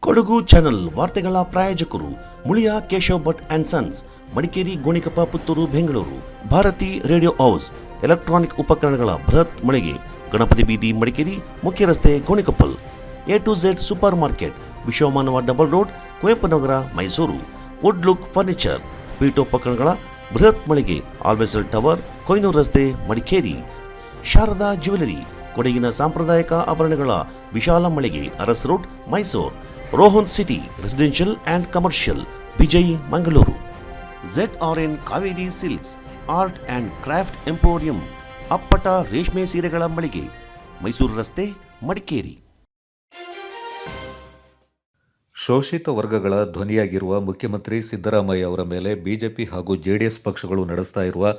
Kodagu channel ವಾರ್ತೆಗಳ ಪ್ರಾಯೋಜಕರು Muliya Keshav Bhat and sons, Madikeri, Gonikoppa, Puttur, Bengaluru. Bharati radio house, electronic ಉಪಕರಣಗಳ ಬೃಹತ್ ಮಳಿಗೆ, ಗಣಪತಿ ಬೀದಿ, ಮಡಿಕೇರಿ, ಮುಖ್ಯ ರಸ್ತೆ, Gonikoppal. A2Z super market, Vishwamanava double road, Kuvempu Nagar, Mysuru. Wood look furniture, ಪೀಠೋಪಕರಣಗಳ ಬೃಹತ್ ಮಳಿಗೆ, ಆಲ್ವೆಸಲ್ ಟವರ್, ಕೊಯ್ನೂರು ರಸ್ತೆ, ಮಡಿಕೇರಿ. ಶಾರದಾ ಜ್ಯುವೆಲರಿ, ಕೊಡಗಿನ ಸಾಂಪ್ರದಾಯಿಕ ಆಭರಣಗಳ ವಿಶಾಲ ಮಳಿಗೆ, Aras road, Mysuru. Rohan city residential and commercial, Vijay, Mangaluru. ZRN Kaveri silks, art and craft emporium, ಅಪ್ಪಟ ರೇಷ್ಮೆ ಸೀರೆಗಳ ಮಳಿಗೆ, ಮೈಸೂರು ರಸ್ತೆ, ಮಡಿಕೇರಿ. ಶೋಷಿತ ವರ್ಗಗಳ ಧ್ವನಿಯಾಗಿರುವ ಮುಖ್ಯಮಂತ್ರಿ ಸಿದ್ದರಾಮಯ್ಯ ಅವರ ಮೇಲೆ ಬಿಜೆಪಿ ಹಾಗೂ ಜೆಡಿಎಸ್ ಪಕ್ಷಗಳು ನಡೆಸ್ತಾ ಇರುವ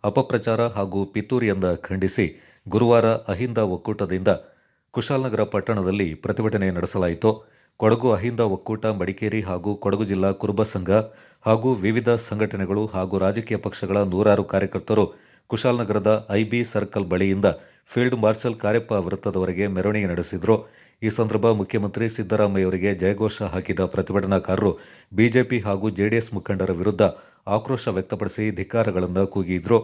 ಅಪಪ್ರಚಾರ ಹಾಗೂ ಪಿತೂರಿಯಿಂದ ಖಂಡಿಸಿ ಗುರುವಾರ ಅಹಿಂದ ಒಕ್ಕೂಟದಿಂದ ಕುಶಾಲನಗರ ಪಟ್ಟಣದಲ್ಲಿ ಪ್ರತಿಭಟನೆ ನಡೆಸಲಾಯಿತು. ಕೊಡಗು ಅಹಿಂದ ಒಕ್ಕೂಟ, ಮಡಿಕೇರಿ ಹಾಗೂ ಕೊಡಗು ಜಿಲ್ಲಾ ಕುರುಬ ಸಂಘ ಹಾಗೂ ವಿವಿಧ ಸಂಘಟನೆಗಳು ಹಾಗೂ ರಾಜಕೀಯ ಪಕ್ಷಗಳ ನೂರಾರು ಕಾರ್ಯಕರ್ತರು ಕುಶಾಲನಗರದ ಐಬಿ ಸರ್ಕಲ್ ಬಳಿಯಿಂದ ಫೀಲ್ಡ್ ಮಾರ್ಷಲ್ ಕಾರ್ಯಪ್ಪ ವೃತ್ತದವರೆಗೆ ಮೆರವಣಿಗೆ ನಡೆಸಿದರು. ಈ ಸಂದರ್ಭ ಮುಖ್ಯಮಂತ್ರಿ ಸಿದ್ದರಾಮಯ್ಯ ಅವರಿಗೆ ಜಯಘೋಷ ಹಾಕಿದ ಪ್ರತಿಭಟನಾಕಾರರು ಬಿಜೆಪಿ ಹಾಗೂ ಜೆಡಿಎಸ್ ಮುಖಂಡರ ವಿರುದ್ಧ ಆಕ್ರೋಶ ವ್ಯಕ್ತಪಡಿಸಿ ಧಿಕ್ಕಾರಗಳನ್ನು ಕೂಗಿದ್ರು.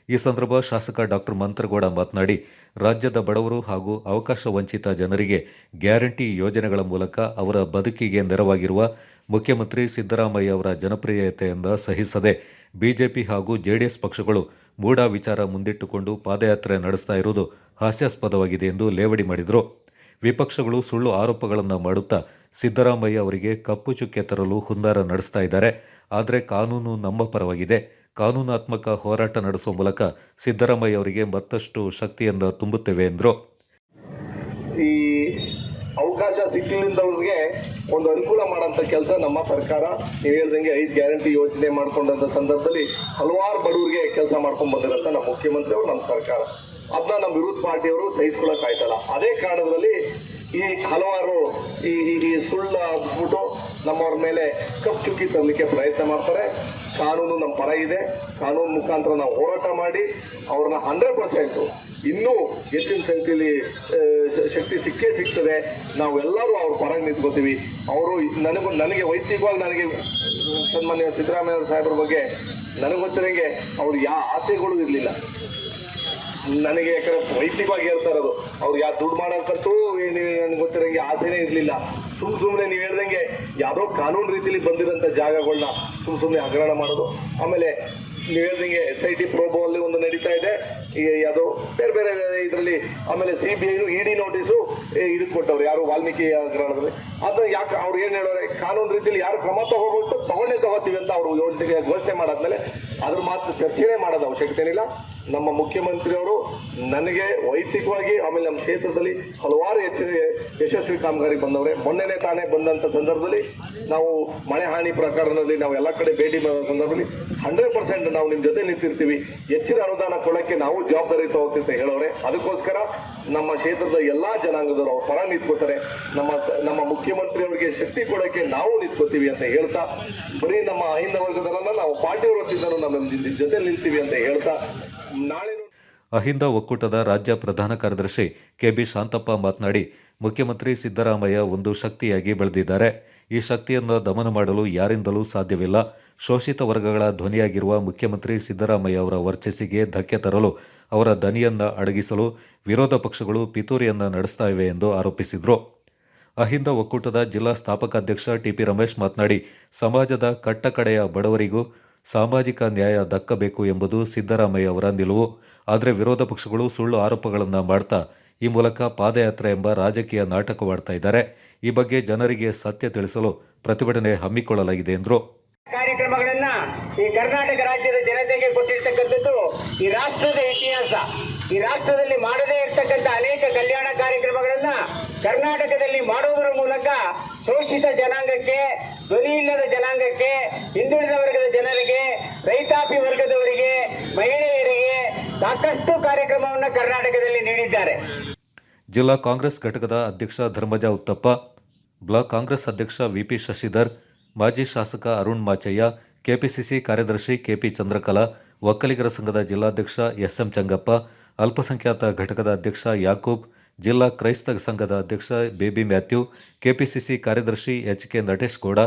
ಈ ಸಂದರ್ಭ ಶಾಸಕ ಡಾಕ್ಟರ್ ಮಂತ್ರಗೌಡ ಮಾತನಾಡಿ, ರಾಜ್ಯದ ಬಡವರು ಹಾಗೂ ಅವಕಾಶ ವಂಚಿತ ಜನರಿಗೆ ಗ್ಯಾರಂಟಿ ಯೋಜನೆಗಳ ಮೂಲಕ ಅವರ ಬದುಕಿಗೆ ನೆರವಾಗಿರುವ ಮುಖ್ಯಮಂತ್ರಿ ಸಿದ್ದರಾಮಯ್ಯ ಅವರ ಜನಪ್ರಿಯತೆಯಿಂದ ಸಹಿಸದೆ ಬಿಜೆಪಿ ಹಾಗೂ ಜೆಡಿಎಸ್ ಪಕ್ಷಗಳು ಮೂಢ ವಿಚಾರ ಮುಂದಿಟ್ಟುಕೊಂಡು ಪಾದಯಾತ್ರೆ ನಡೆಸ್ತಾ ಇರುವುದು ಹಾಸ್ಯಾಸ್ಪದವಾಗಿದೆ ಎಂದು ಲೇವಡಿ ಮಾಡಿದರು. ವಿಪಕ್ಷಗಳು ಸುಳ್ಳು ಆರೋಪಗಳನ್ನು ಮಾಡುತ್ತಾ ಸಿದ್ದರಾಮಯ್ಯ ಅವರಿಗೆ ಕಪ್ಪು ಚುಕ್ಕೆ ತರಲು ಹುನ್ನಾರ ನಡೆಸ್ತಾ ಇದ್ದಾರೆ. ಆದರೆ ಕಾನೂನು ನಮ್ಮ ಪರವಾಗಿದೆ. ಕಾನೂನಾತ್ಮಕ ಹೋರಾಟ ನಡೆಸುವ ಮೂಲಕ ಸಿದ್ದರಾಮಯ್ಯ ಅವರಿಗೆ ಮತ್ತಷ್ಟು ಶಕ್ತಿಯನ್ನು ತುಂಬುತ್ತೇವೆ ಎಂದರು. ಈ ಅವಕಾಶ ಸಿಕ್ಕಿಲ್ಲದವ್ರಿಗೆ ಒಂದು ಅನುಕೂಲ ಮಾಡೋಂಥ ಕೆಲಸ ನಮ್ಮ ಸರ್ಕಾರ, ನೀವು ಹೇಳ್ದಂಗೆ 5 ಗ್ಯಾರಂಟಿ ಯೋಜನೆ ಮಾಡ್ಕೊಂಡಂಥ ಸಂದರ್ಭದಲ್ಲಿ ಹಲವಾರು ಬಡವರಿಗೆ ಕೆಲಸ ಮಾಡ್ಕೊಂಡು ಬಂದಿರೋಂಥ ನಮ್ಮ ಮುಖ್ಯಮಂತ್ರಿ ಅವರು, ನಮ್ಮ ಸರ್ಕಾರ, ಅದನ್ನ ನಮ್ಮ ವಿರೋಧ ಪಾರ್ಟಿಯವರು ಸಹಿಸ್ಕೊಳ್ಳೋಕೆ ಆಯ್ತಲ್ಲ. ಅದೇ ಕಾರಣದಲ್ಲಿ ಈ ಹಲವಾರು ಈ ಸುಳ್ಳು ಹಬ್ಬಿಟ್ಟು ನಮ್ಮವ್ರ ಮೇಲೆ ಕಪ್ಪು ಚುಕ್ಕಿ ತರಲಿಕ್ಕೆ ಪ್ರಯತ್ನ ಮಾಡ್ತಾರೆ. ಕಾನೂನು ನಮ್ಮ ಪರ ಇದೆ. ಕಾನೂನು ಮುಖಾಂತರ ನಾವು ಹೋರಾಟ ಮಾಡಿ ಅವ್ರನ್ನ 100% ಇನ್ನೂ ಹೆಚ್ಚಿನ ಸಂಖ್ಯೆಯಲ್ಲಿ ಶಕ್ತಿ ಸಿಗ್ತದೆ. ನಾವೆಲ್ಲರೂ ಅವ್ರ ಪರ ನಿಂತ್ಕೋತೀವಿ. ಅವರು ನನಗೆ ವೈಯಕ್ತಿಕವಾಗಿ ನನಗೆ ಸನ್ಮಾನ್ಯ ಸಿದ್ದರಾಮಯ್ಯ ಸಾಹೇಬ್ರ ಬಗ್ಗೆ ನನಗೆ ಗೊತ್ತಿರಂಗೆ ಅವ್ರು ಯಾವ ಆಸೆಗಳು ಇರಲಿಲ್ಲ. ನನಗೆ ಯಾಕಂದ್ರೆ ವೈಯಕ್ತಿಕವಾಗಿ ಹೇಳ್ತಾ ಇರೋದು, ಅವ್ರು ಯಾವ ದುಡ್ಡು ಮಾಡೋಕ್ಕಂತೂ ನನಗೆ ಗೊತ್ತಿರಂಗೆ ಆಸೆನೇ ಇರಲಿಲ್ಲ. ಸುಮ್ಮನೆ ನೀವು ಹೇಳ್ದಂಗೆ ಯಾವುದೋ ಕಾನೂನು ರೀತಿಯಲ್ಲಿ ಬಂದಿರೋಂಥ ಜಾಗಗಳನ್ನ ಸುಮ್ಮನೆ ಹಗರಣ ಮಾಡೋದು. ಆಮೇಲೆ ನೀವು ಹೇಳ್ದಂಗೆ SIT ಪ್ರೋಬೋ ಅಲ್ಲಿ ಒಂದು ನಡೀತಾ ಇದೆ, ಯಾವುದೋ ಬೇರೆ ಇದರಲ್ಲಿ. ಆಮೇಲೆ CBI ED ನೋಟಿಸು ಇದಕ್ಕೆ ಕೊಟ್ಟವ್ರು, ಯಾರು ವಾಲ್ಮೀಕಿ ಹಗರಣದಲ್ಲಿ. ಅದನ್ನ ಯಾಕೆ ಅವ್ರು ಏನು ಹೇಳೋರೆ, ಕಾನೂನು ರೀತಿಯಲ್ಲಿ ಯಾರು ಕ್ರಮ ತಗೋಬೇಕು ತಗೋತೀವಿ ಅಂತ ಅವರು ಘೋಷಣೆ ಮಾಡಾದ್ಮೇಲೆ ಅದ್ರ ಮಾತ್ರ ಚರ್ಚೆನೇ ಮಾಡೋದು ಅವಶ್ಯಕತೆ ಏನಿಲ್ಲ. ನಮ್ಮ ಮುಖ್ಯಮಂತ್ರಿಯವರು ನನಗೆ ವೈಯಕ್ತಿಕವಾಗಿ, ಆಮೇಲೆ ನಮ್ಮ ಕ್ಷೇತ್ರದಲ್ಲಿ ಹಲವಾರು ಯಶಸ್ವಿ ಕಾಮಗಾರಿ ಬಂದವ್ರೆ. ಮೊನ್ನೆನೇ ತಾನೇ ಬಂದಂಥ ಸಂದರ್ಭದಲ್ಲಿ ನಾವು ಮಳೆ ಹಾನಿ ಪ್ರಕರಣದಲ್ಲಿ ನಾವು ಎಲ್ಲ ಕಡೆ ಭೇಟಿ ಮಾಡಿದ ಸಂದರ್ಭದಲ್ಲಿ 100% ನಾವು ನಿಮ್ಮ ಜೊತೆ ನಿಂತಿರ್ತೀವಿ, ಹೆಚ್ಚಿನ ಅನುದಾನ ಕೊಡೋಕ್ಕೆ ನಾವು ಜವಾಬ್ದಾರಿ ತಗೋತೀವಿ ಅಂತ ಹೇಳೋರೆ. ಅದಕ್ಕೋಸ್ಕರ ನಮ್ಮ ಕ್ಷೇತ್ರದ ಎಲ್ಲಾ ಜನಾಂಗದವರು ಅವ್ರ ಪರ ನಿಂತ್ಕೋತಾರೆ. ನಮ್ಮ ಮುಖ್ಯಮಂತ್ರಿ ಅವರಿಗೆ ಶಕ್ತಿ ಕೊಡೋಕ್ಕೆ ನಾವು ನಿಂತ್ಕೋತೀವಿ ಅಂತ ಹೇಳ್ತಾ, ಬರೀ ನಮ್ಮ ಅಹಿಂದ ವರ್ಗದಲ್ಲ, ನಾವು ಪಾರ್ಟಿ ವತಿಯಿಂದಲೂ ನಮ್ಮ ಜೊತೆ ನಿಲ್ತೀವಿ ಅಂತ ಹೇಳ್ತಾ, ನಾಳೆ ಅಹಿಂದ ಒಕ್ಕೂಟದ ರಾಜ್ಯ ಪ್ರಧಾನ ಕಾರ್ಯದರ್ಶಿ KB ಶಾಂತಪ್ಪ ಮಾತನಾಡಿ, ಮುಖ್ಯಮಂತ್ರಿ ಸಿದ್ದರಾಮಯ್ಯ ಒಂದು ಶಕ್ತಿಯಾಗಿ ಬೆಳೆದಿದ್ದಾರೆ. ಈ ಶಕ್ತಿಯನ್ನು ದಮನ ಮಾಡಲು ಯಾರಿಂದಲೂ ಸಾಧ್ಯವಿಲ್ಲ. ಶೋಷಿತ ವರ್ಗಗಳ ಧ್ವನಿಯಾಗಿರುವ ಮುಖ್ಯಮಂತ್ರಿ ಸಿದ್ದರಾಮಯ್ಯ ಅವರ ವರ್ಚಸ್ಸಿಗೆ ಧಕ್ಕೆ ತರಲು, ಅವರ ದನಿಯನ್ನು ಅಡಗಿಸಲು ವಿರೋಧ ಪಕ್ಷಗಳು ಪಿತೂರಿಯನ್ನು ನಡೆಸ್ತಾ ಇವೆ ಎಂದು ಆರೋಪಿಸಿದರು. ಅಹಿಂದ ಒಕ್ಕೂಟದ ಜಿಲ್ಲಾ ಸ್ಥಾಪಕ ಅಧ್ಯಕ್ಷ TP ರಮೇಶ್ ಮಾತನಾಡಿ, ಸಮಾಜದ ಕಟ್ಟಕಡೆಯ ಬಡವರಿಗೂ ಸಾಮಾಜಿಕ ನ್ಯಾಯ ದಕ್ಕಬೇಕು ಎಂಬುದು ಸಿದ್ದರಾಮಯ್ಯ ಅವರ ನಿಲುವು. ಆದರೆ ವಿರೋಧ ಪಕ್ಷಗಳು ಸುಳ್ಳು ಆರೋಪಗಳನ್ನು ಮಾಡ್ತಾ ಈ ಮೂಲಕ ಪಾದಯಾತ್ರೆ ಎಂಬ ರಾಜಕೀಯ ನಾಟಕವಾಡ್ತಾ ಇದ್ದಾರೆ. ಈ ಬಗ್ಗೆ ಜನರಿಗೆ ಸತ್ಯ ತಿಳಿಸಲು ಪ್ರತಿಭಟನೆ ಹಮ್ಮಿಕೊಳ್ಳಲಾಗಿದೆ ಎಂದರು. ಕಾರ್ಯಕ್ರಮಗಳನ್ನ ಈ ಕರ್ನಾಟಕ ರಾಜ್ಯದ ಜನತೆಗೆ ಕೊಟ್ಟಿರ್ತಕ್ಕಂಥದ್ದು ಈ ರಾಷ್ಟ್ರದ ಇತಿಹಾಸ. ಈ ರಾಷ್ಟ್ರದಲ್ಲಿ ಮಾಡದೇ ಇರತಕ್ಕಂಥ ಅನೇಕ ಕಲ್ಯಾಣ ಕಾರ್ಯಕ್ರಮಗಳನ್ನ ಕರ್ನಾಟಕದಲ್ಲಿ ಮಾಡುವುದರ ಮೂಲಕ ಶೋಷಿತ ಜನಾಂಗಕ್ಕೆ, ಧ್ವನಿ ಇಲ್ಲದ ಜನಾಂಗಕ್ಕೆ, ಹಿಂದುಳಿದ ವರ್ಗದ ಜನರಿಗೆ, ರೈತಾಪಿ ವರ್ಗದವರಿಗೆ, ಮಹಿಳೆಯರಿಗೆ ಸಾಕಷ್ಟು ಕಾರ್ಯಕ್ರಮವನ್ನು ಕರ್ನಾಟಕದಲ್ಲಿ ನೀಡಿದ್ದಾರೆ. ಜಿಲ್ಲಾ ಕಾಂಗ್ರೆಸ್ ಘಟಕದ ಅಧ್ಯಕ್ಷ ಧರ್ಮಜ ಉತ್ತಪ್ಪ, ಬ್ಲಾಕ್ ಕಾಂಗ್ರೆಸ್ ಅಧ್ಯಕ್ಷ VP ಶಶಿಧರ್, ಮಾಜಿ ಶಾಸಕ ಅರುಣ್ ಮಾಚಯ್ಯ, ಕೆಪಿಸಿಸಿ ಕಾರ್ಯದರ್ಶಿ KP ಚಂದ್ರಕಲಾ, ಒಕ್ಕಲಿಗರ ಸಂಘದ ಜಿಲ್ಲಾಧ್ಯಕ್ಷ SM ಚಂಗಪ್ಪ, ಅಲ್ಪಸಂಖ್ಯಾತ ಘಟಕದ ಅಧ್ಯಕ್ಷ ಯಾಕೂಬ್, ಜಿಲ್ಲಾ ಕ್ರೈಸ್ತ ಸಂಘದ ಅಧ್ಯಕ್ಷ ಬೇಬಿ ಮ್ಯಾಥ್ಯೂ, ಕೆಪಿಸಿಸಿ ಕಾರ್ಯದರ್ಶಿ ಎಚ್.ಕೆ. ನಟೇಶ್ ಗೌಡ,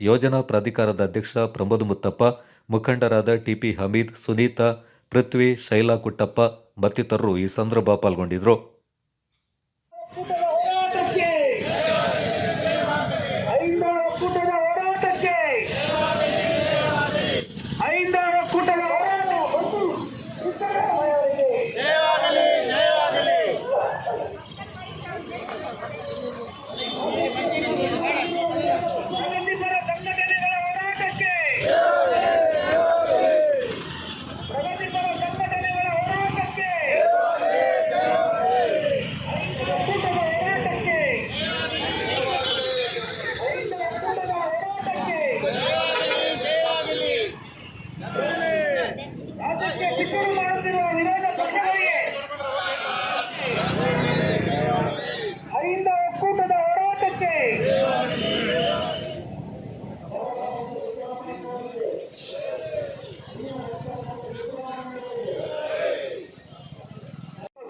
ಯೋಜನಾ ಪ್ರಾಧಿಕಾರದ ಅಧ್ಯಕ್ಷ ಪ್ರಮೋದ್ ಮುತ್ತಪ್ಪ, ಮುಖಂಡರಾದ ಟಿಪಿ ಹಮೀದ್, ಸುನೀತಾ, ಪೃಥ್ವಿ, ಶೈಲಾ ಕುಟ್ಟಪ್ಪ ಮತ್ತಿತರರು ಈ ಸಂದರ್ಭ ಪಾಲ್ಗೊಂಡಿದ್ದರು.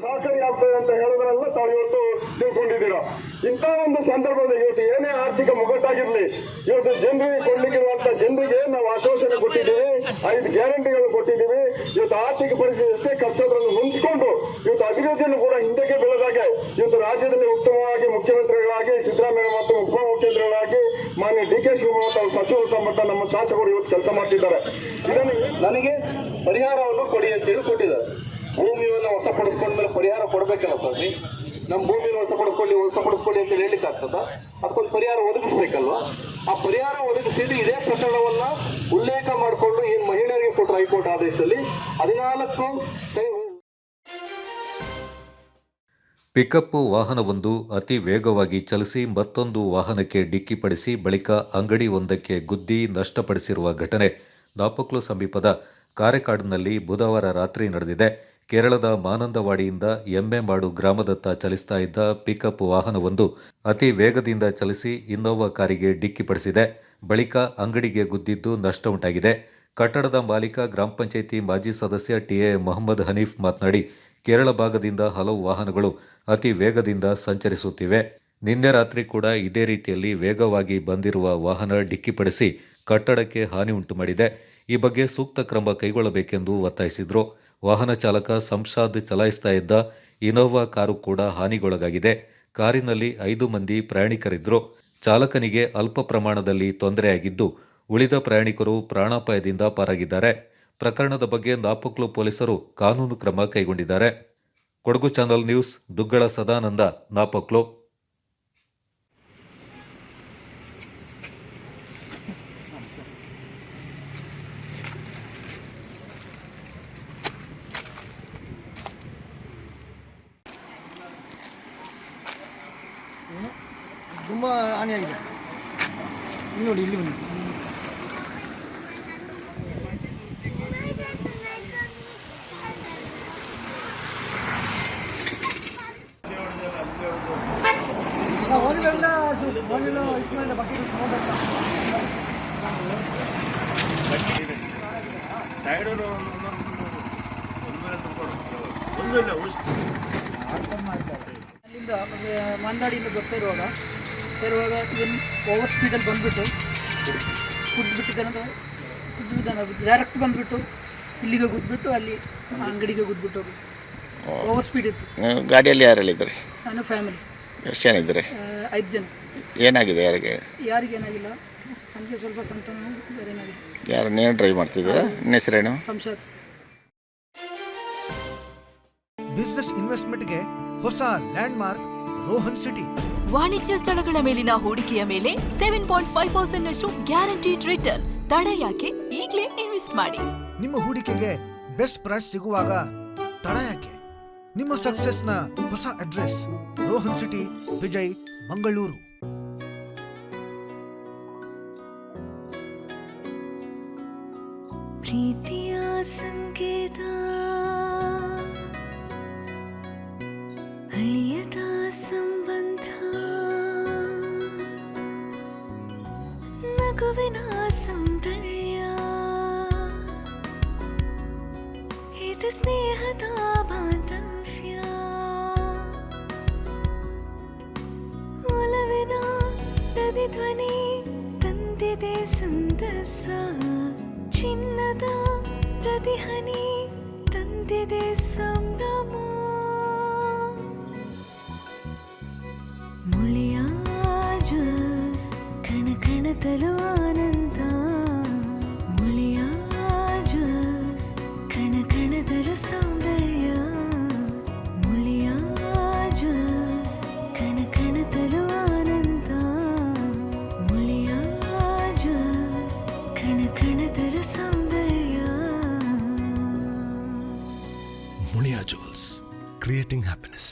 ಸಹಕಾರಿಯಾಗ್ತದೆ ಅಂತ ಹೇಳೋದ್ರೆಲ್ಲ ತಾವು ಇವತ್ತು ತಿಳ್ಕೊಂಡಿದ್ದೀರಾ. ಇಂಥ ಒಂದು ಸಂದರ್ಭದಲ್ಲಿ ಇವತ್ತು ಏನೇ ಆರ್ಥಿಕ ಮುಗ್ಗಟ್ಟಾಗಿರ್ಲಿ, ಇವತ್ತು ಜನರಿಗೆ ಕೊಡ್ಲಿಕ್ಕಿರುವಂತ ಜನರಿಗೆ ನಾವು ಆಶ್ವಾಸನೆ ಕೊಟ್ಟಿದ್ದೀವಿ, 5 ಗ್ಯಾರಂಟಿಗಳು ಕೊಟ್ಟಿದ್ದೀವಿ. ಇವತ್ತು ಆರ್ಥಿಕ ಪರಿಸ್ಥಿತಿ ಎಷ್ಟೇ ಕಷ್ಟಗಳನ್ನು ಹೊಂದಿಕೊಂಡು ಇವತ್ತು ಅಭಿವೃದ್ಧಿಯನ್ನು ಕೂಡ ಹಿಂದಕ್ಕೆ ಬೆಳೆದಾಗೆ ಇವತ್ತು ರಾಜ್ಯದಲ್ಲಿ ಉತ್ತಮವಾಗಿ ಮುಖ್ಯಮಂತ್ರಿಗಳಾಗಿ ಸಿದ್ದರಾಮಯ್ಯ ಮತ್ತು ಉಪಮುಖ್ಯಮಂತ್ರಿಗಳಾಗಿ ಮಾನ್ಯ ಡಿ.ಕೆ. ಶಿವಕುಮಾರ್ ತಾವು ಸಚಿವ ಸಂಬಂಧ ನಮ್ಮ ಶಾಸಕರು ಇವತ್ತು ಕೆಲಸ ಮಾಡ್ತಿದ್ದಾರೆ. ಇದನ್ನು ನನಗೆ ಪರಿಹಾರವನ್ನು ಕೊಡಿ ಅಂತೇಳಿ ಕೊಟ್ಟಿದ್ದಾರೆ. ಭೂಮಿಯನ್ನು ವಶಪಡಿಸ್ಕೊಂಡ್ಮೇಲೆ ಪರಿಹಾರ ಕೊಡ್ಬೇಕಲ್ಲ ಸ್ವಾಮಿ. ನಮ್ಮ ಭೂಮಿಯನ್ನು ವಶಪಡಿಸ್ಕೊಳ್ಳಿ ಅಂತ ಹೇಳಿಕ್ಕೆ ಆಗ್ತದ? ಅದಕ್ಕೊಂದು ಪರಿಹಾರ ಒದಗಿಸ್ಬೇಕಲ್ವಾ? ಆ ಪರಿಹಾರ ಒದಗಿಸಿದ್ದು ಇದೇ ಪ್ರಕರಣವನ್ನ ಉಲ್ಲೇಖ ಮಾಡಿಕೊಂಡು ಏನ್ ಮಹಿಳೆಯರಿಗೆ ಕೊಟ್ಟರು ಹೈಕೋರ್ಟ್ ಆದೇಶದಲ್ಲಿ 14 ಪಿಕಪ್ ವಾಹನವೊಂದು ಅತಿ ವೇಗವಾಗಿ ಚಲಿಸಿ ಮತ್ತೊಂದು ವಾಹನಕ್ಕೆ ಡಿಕ್ಕಿಪಡಿಸಿ ಬಳಿಕ ಅಂಗಡಿಯೊಂದಕ್ಕೆ ಗುದ್ದಿ ನಷ್ಟಪಡಿಸಿರುವ ಘಟನೆ ನಾಪಕ್ಲು ಸಮೀಪದ ಕಾರೆಕಾಡಿನಲ್ಲಿ ಬುಧವಾರ ರಾತ್ರಿ ನಡೆದಿದೆ. ಕೇರಳದ ಮಾನಂದವಾಡಿಯಿಂದ ಎಮ್ಮೆಮಾಡು ಗ್ರಾಮದತ್ತ ಚಲಿಸ್ತಾ ಇದ್ದ ಪಿಕಪ್ ವಾಹನವೊಂದು ಅತಿ ವೇಗದಿಂದ ಚಲಿಸಿ ಇನ್ನೋವಾ ಕಾರಿಗೆ ಡಿಕ್ಕಿಪಡಿಸಿದೆ. ಬಳಿಕ ಅಂಗಡಿಗೆ ಗುದ್ದಿದ್ದು ನಷ್ಟ ಉಂಟಾಗಿದೆ. ಕಟ್ಟಡದ ಮಾಲೀಕ ಗ್ರಾಮ ಪಂಚಾಯಿತಿ ಮಾಜಿ ಸದಸ್ಯ ಟಿಎ ಮೊಹಮ್ಮದ್ ಹನೀಫ್ ಮಾತನಾಡಿ, ಕೇರಳ ಭಾಗದಿಂದ ಹಲವು ವಾಹನಗಳು ಅತಿ ವೇಗದಿಂದ ಸಂಚರಿಸುತ್ತಿವೆ. ನಿನ್ನೆ ರಾತ್ರಿ ಕೂಡ ಇದೇ ರೀತಿಯಲ್ಲಿ ವೇಗವಾಗಿ ಬಂದಿರುವ ವಾಹನ ಡಿಕ್ಕಿಪಡಿಸಿ ಕಟ್ಟಡಕ್ಕೆ ಹಾನಿ ಉಂಟು ಮಾಡಿದೆ. ಈ ಬಗ್ಗೆ ಸೂಕ್ತ ಕ್ರಮ ಕೈಗೊಳ್ಳಬೇಕೆಂದು ಒತ್ತಾಯಿಸಿದರು. ವಾಹನ ಚಾಲಕ ಸಂಶಾದ್ ಚಲಾಯಿಸ್ತಾ ಇದ್ದ ಇನೋವಾ ಕಾರು ಕೂಡ ಹಾನಿಗೊಳಗಾಗಿದೆ. ಕಾರಿನಲ್ಲಿ 5 ಮಂದಿ ಪ್ರಯಾಣಿಕರಿದ್ದರು. ಚಾಲಕನಿಗೆ ಅಲ್ಪ ಪ್ರಮಾಣದಲ್ಲಿ ತೊಂದರೆಯಾಗಿದ್ದು ಉಳಿದ ಪ್ರಯಾಣಿಕರು ಪ್ರಾಣಾಪಾಯದಿಂದ ಪಾರಾಗಿದ್ದಾರೆ. ಪ್ರಕರಣದ ಬಗ್ಗೆ ನಾಪಕ್ಲು ಪೊಲೀಸರು ಕಾನೂನು ಕ್ರಮ ಕೈಗೊಂಡಿದ್ದಾರೆ. Kodagu channel news, Duggala Sadananda, Napoklu. ತುಂಬ ಹಾನಿಯಾಗಿದೆ. ಇಲ್ಲಿ ನೋಡಿ, ಇಲ್ಲಿ ಬನ್ನಿ. ಅಲ್ಲಿಂದ ಮಂದಾಡಿಯಿಂದ ಬರ್ತಾ ಇರುವಾಗ ಇವನು ಓವರ್ ಸ್ಪೀಡಲ್ಲಿ ಬಂದುಬಿಟ್ಟು ಕುದ್ಬಿದ್ದಾನೆ. ಡೈರೆಕ್ಟ್ ಬಂದುಬಿಟ್ಟು ಇಲ್ಲಿಗೆ ಗುದ್ಬಿಟ್ಟು ಅಲ್ಲಿ ಅಂಗಡಿಗೆ ಗುದ್ಬಿಟ್ಟು ಓವರ್ ಸ್ಪೀಡ್ ಇತ್ತು. ಗಾಡಿಯಲ್ಲಿ ಯಾರೆಲ್ಲಿದ್ದಾರೆ? ನಾನು ಫ್ಯಾಮಿಲಿ. ಎಷ್ಟು ಜನ ಇದ್ದಾರೆ? 5 ಜನ. ಏನಾಗಿದೆ? ಯಾರಿಗೇನಾಗಿಲ್ಲ, ನನಗೆ ಸ್ವಲ್ಪ ಸಂತಾನ ಬೇರೆ ಏನಾಗಿಲ್ಲ. ಯಾರು ನೀವು ಡ್ರೈವ್ ಮಾಡ್ತಿದ್ದೀರಾ? ನಿಮ್ಮ ಹೆಸರೇನು? ಸಂಶಾದ್. ಬಿಸಿನೆಸ್ ಇನ್ವೆಸ್ಟ್ಮೆಂಟ್ಗೆ ಹೊಸ ಲ್ಯಾಂಡ್ಮಾರ್ಕ್ ರೋಹನ್ ಸಿಟಿ. ವಾಣಿಜ್ಯ ಸ್ಥಳಗಳ ಮೇಲಿನ ಹೂಡಿಕೆಯ ಮೇಲೆ 7.5% ಗ್ಯಾರಂಟಿಡ್ ರಿಟರ್ನ್. ತಡ ಯಾಕೆ? ಈಗಲೇ ಇನ್ವೆಸ್ಟ್ ಮಾಡಿ. ನಿಮ್ಮ ಹೂಡಿಕೆಗೆ ಬೆಸ್ಟ್ ಪ್ರೈಸ್ ಸಿಗುವಾಗ ತಡ ಯಾಕೆ? ನಿಮ್ಮ ಸಕ್ಸಸ್ನ ಹೊಸ ಅಡ್ರೆಸ್ ರೋಹನ್ ಸಿಟಿ, ವಿಜಯ್, ಮಂಗಳೂರು. ಪ್ರೀತಿಯ ಸಂಕೇತ, ಅಳಿಯದ ಸಂಬಂಧ, ನಗುವಿನ ಸೌಂದರ್ಯ, ಇದು ಸ್ನೇಹದ ಬಾಂಧವ್ಯ. ಹನಿ ತಂದಿದೆ ಸಂದಸ, ಚಿನ್ನದ ಪ್ರತಿಹನಿ ತಂದಿದೆ ಸಂಭ್ರಮ. ಮುಳಿಯ ಜ್ಯೂಸ್ ಕಣ ಕಣದಲು ಆನಂದ, ಮುಳಿಯ ಜ್ಯೂಸ್ ಕಣ ಕಣದಲು ಸೌಂದರ್ಯ, ಮುಳಿಯ ಜ್ಯೂಸ್ ಕಣ ಕಣದಲು ಆನಂದ, ಮುಳಿಯ ಜ್ಯೂಸ್ ಕಣ ಕಣದಲು ಸೌಂದರ್ಯ. Mulia Jewels, creating happiness.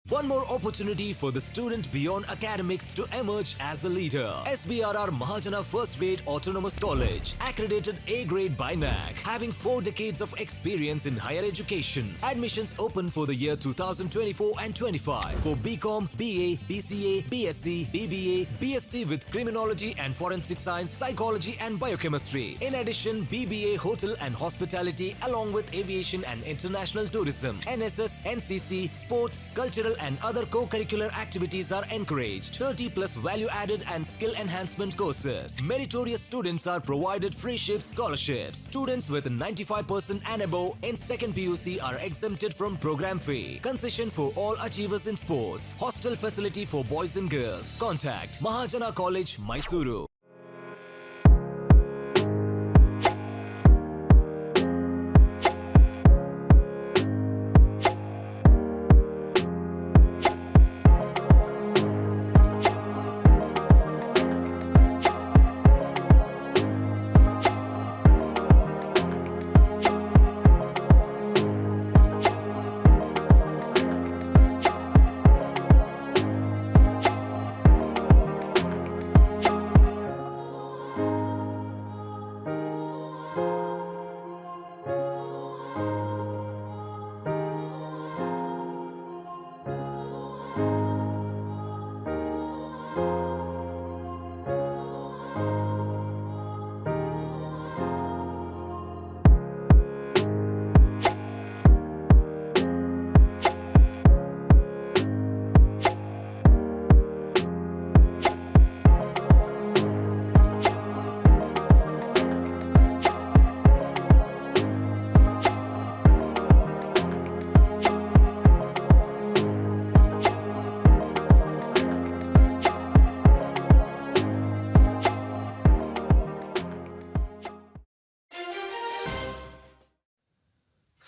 One more opportunity for the student beyond academics to emerge as a leader. SBRR Mahajana First Grade Autonomous College, accredited A grade by NAC, having 4 decades of experience in higher education. Admissions open for the year 2024 and 25 for BCom, BA, BCA, BSc, BBA, BSc with Criminology and Forensic Science, Psychology and Biochemistry. In addition, BBA Hotel and Hospitality along with Aviation and International Tourism. NSS, NCC, Sports, Cultural and other co-curricular activities are encouraged. 30 plus value-added and skill enhancement courses. Meritorious students are provided free shift scholarships. Students with 95% and above in second PUC are exempted from program fee. Concession for all achievers in sports. Hostel facility for boys and girls. Contact Mahajana College, Mysuru.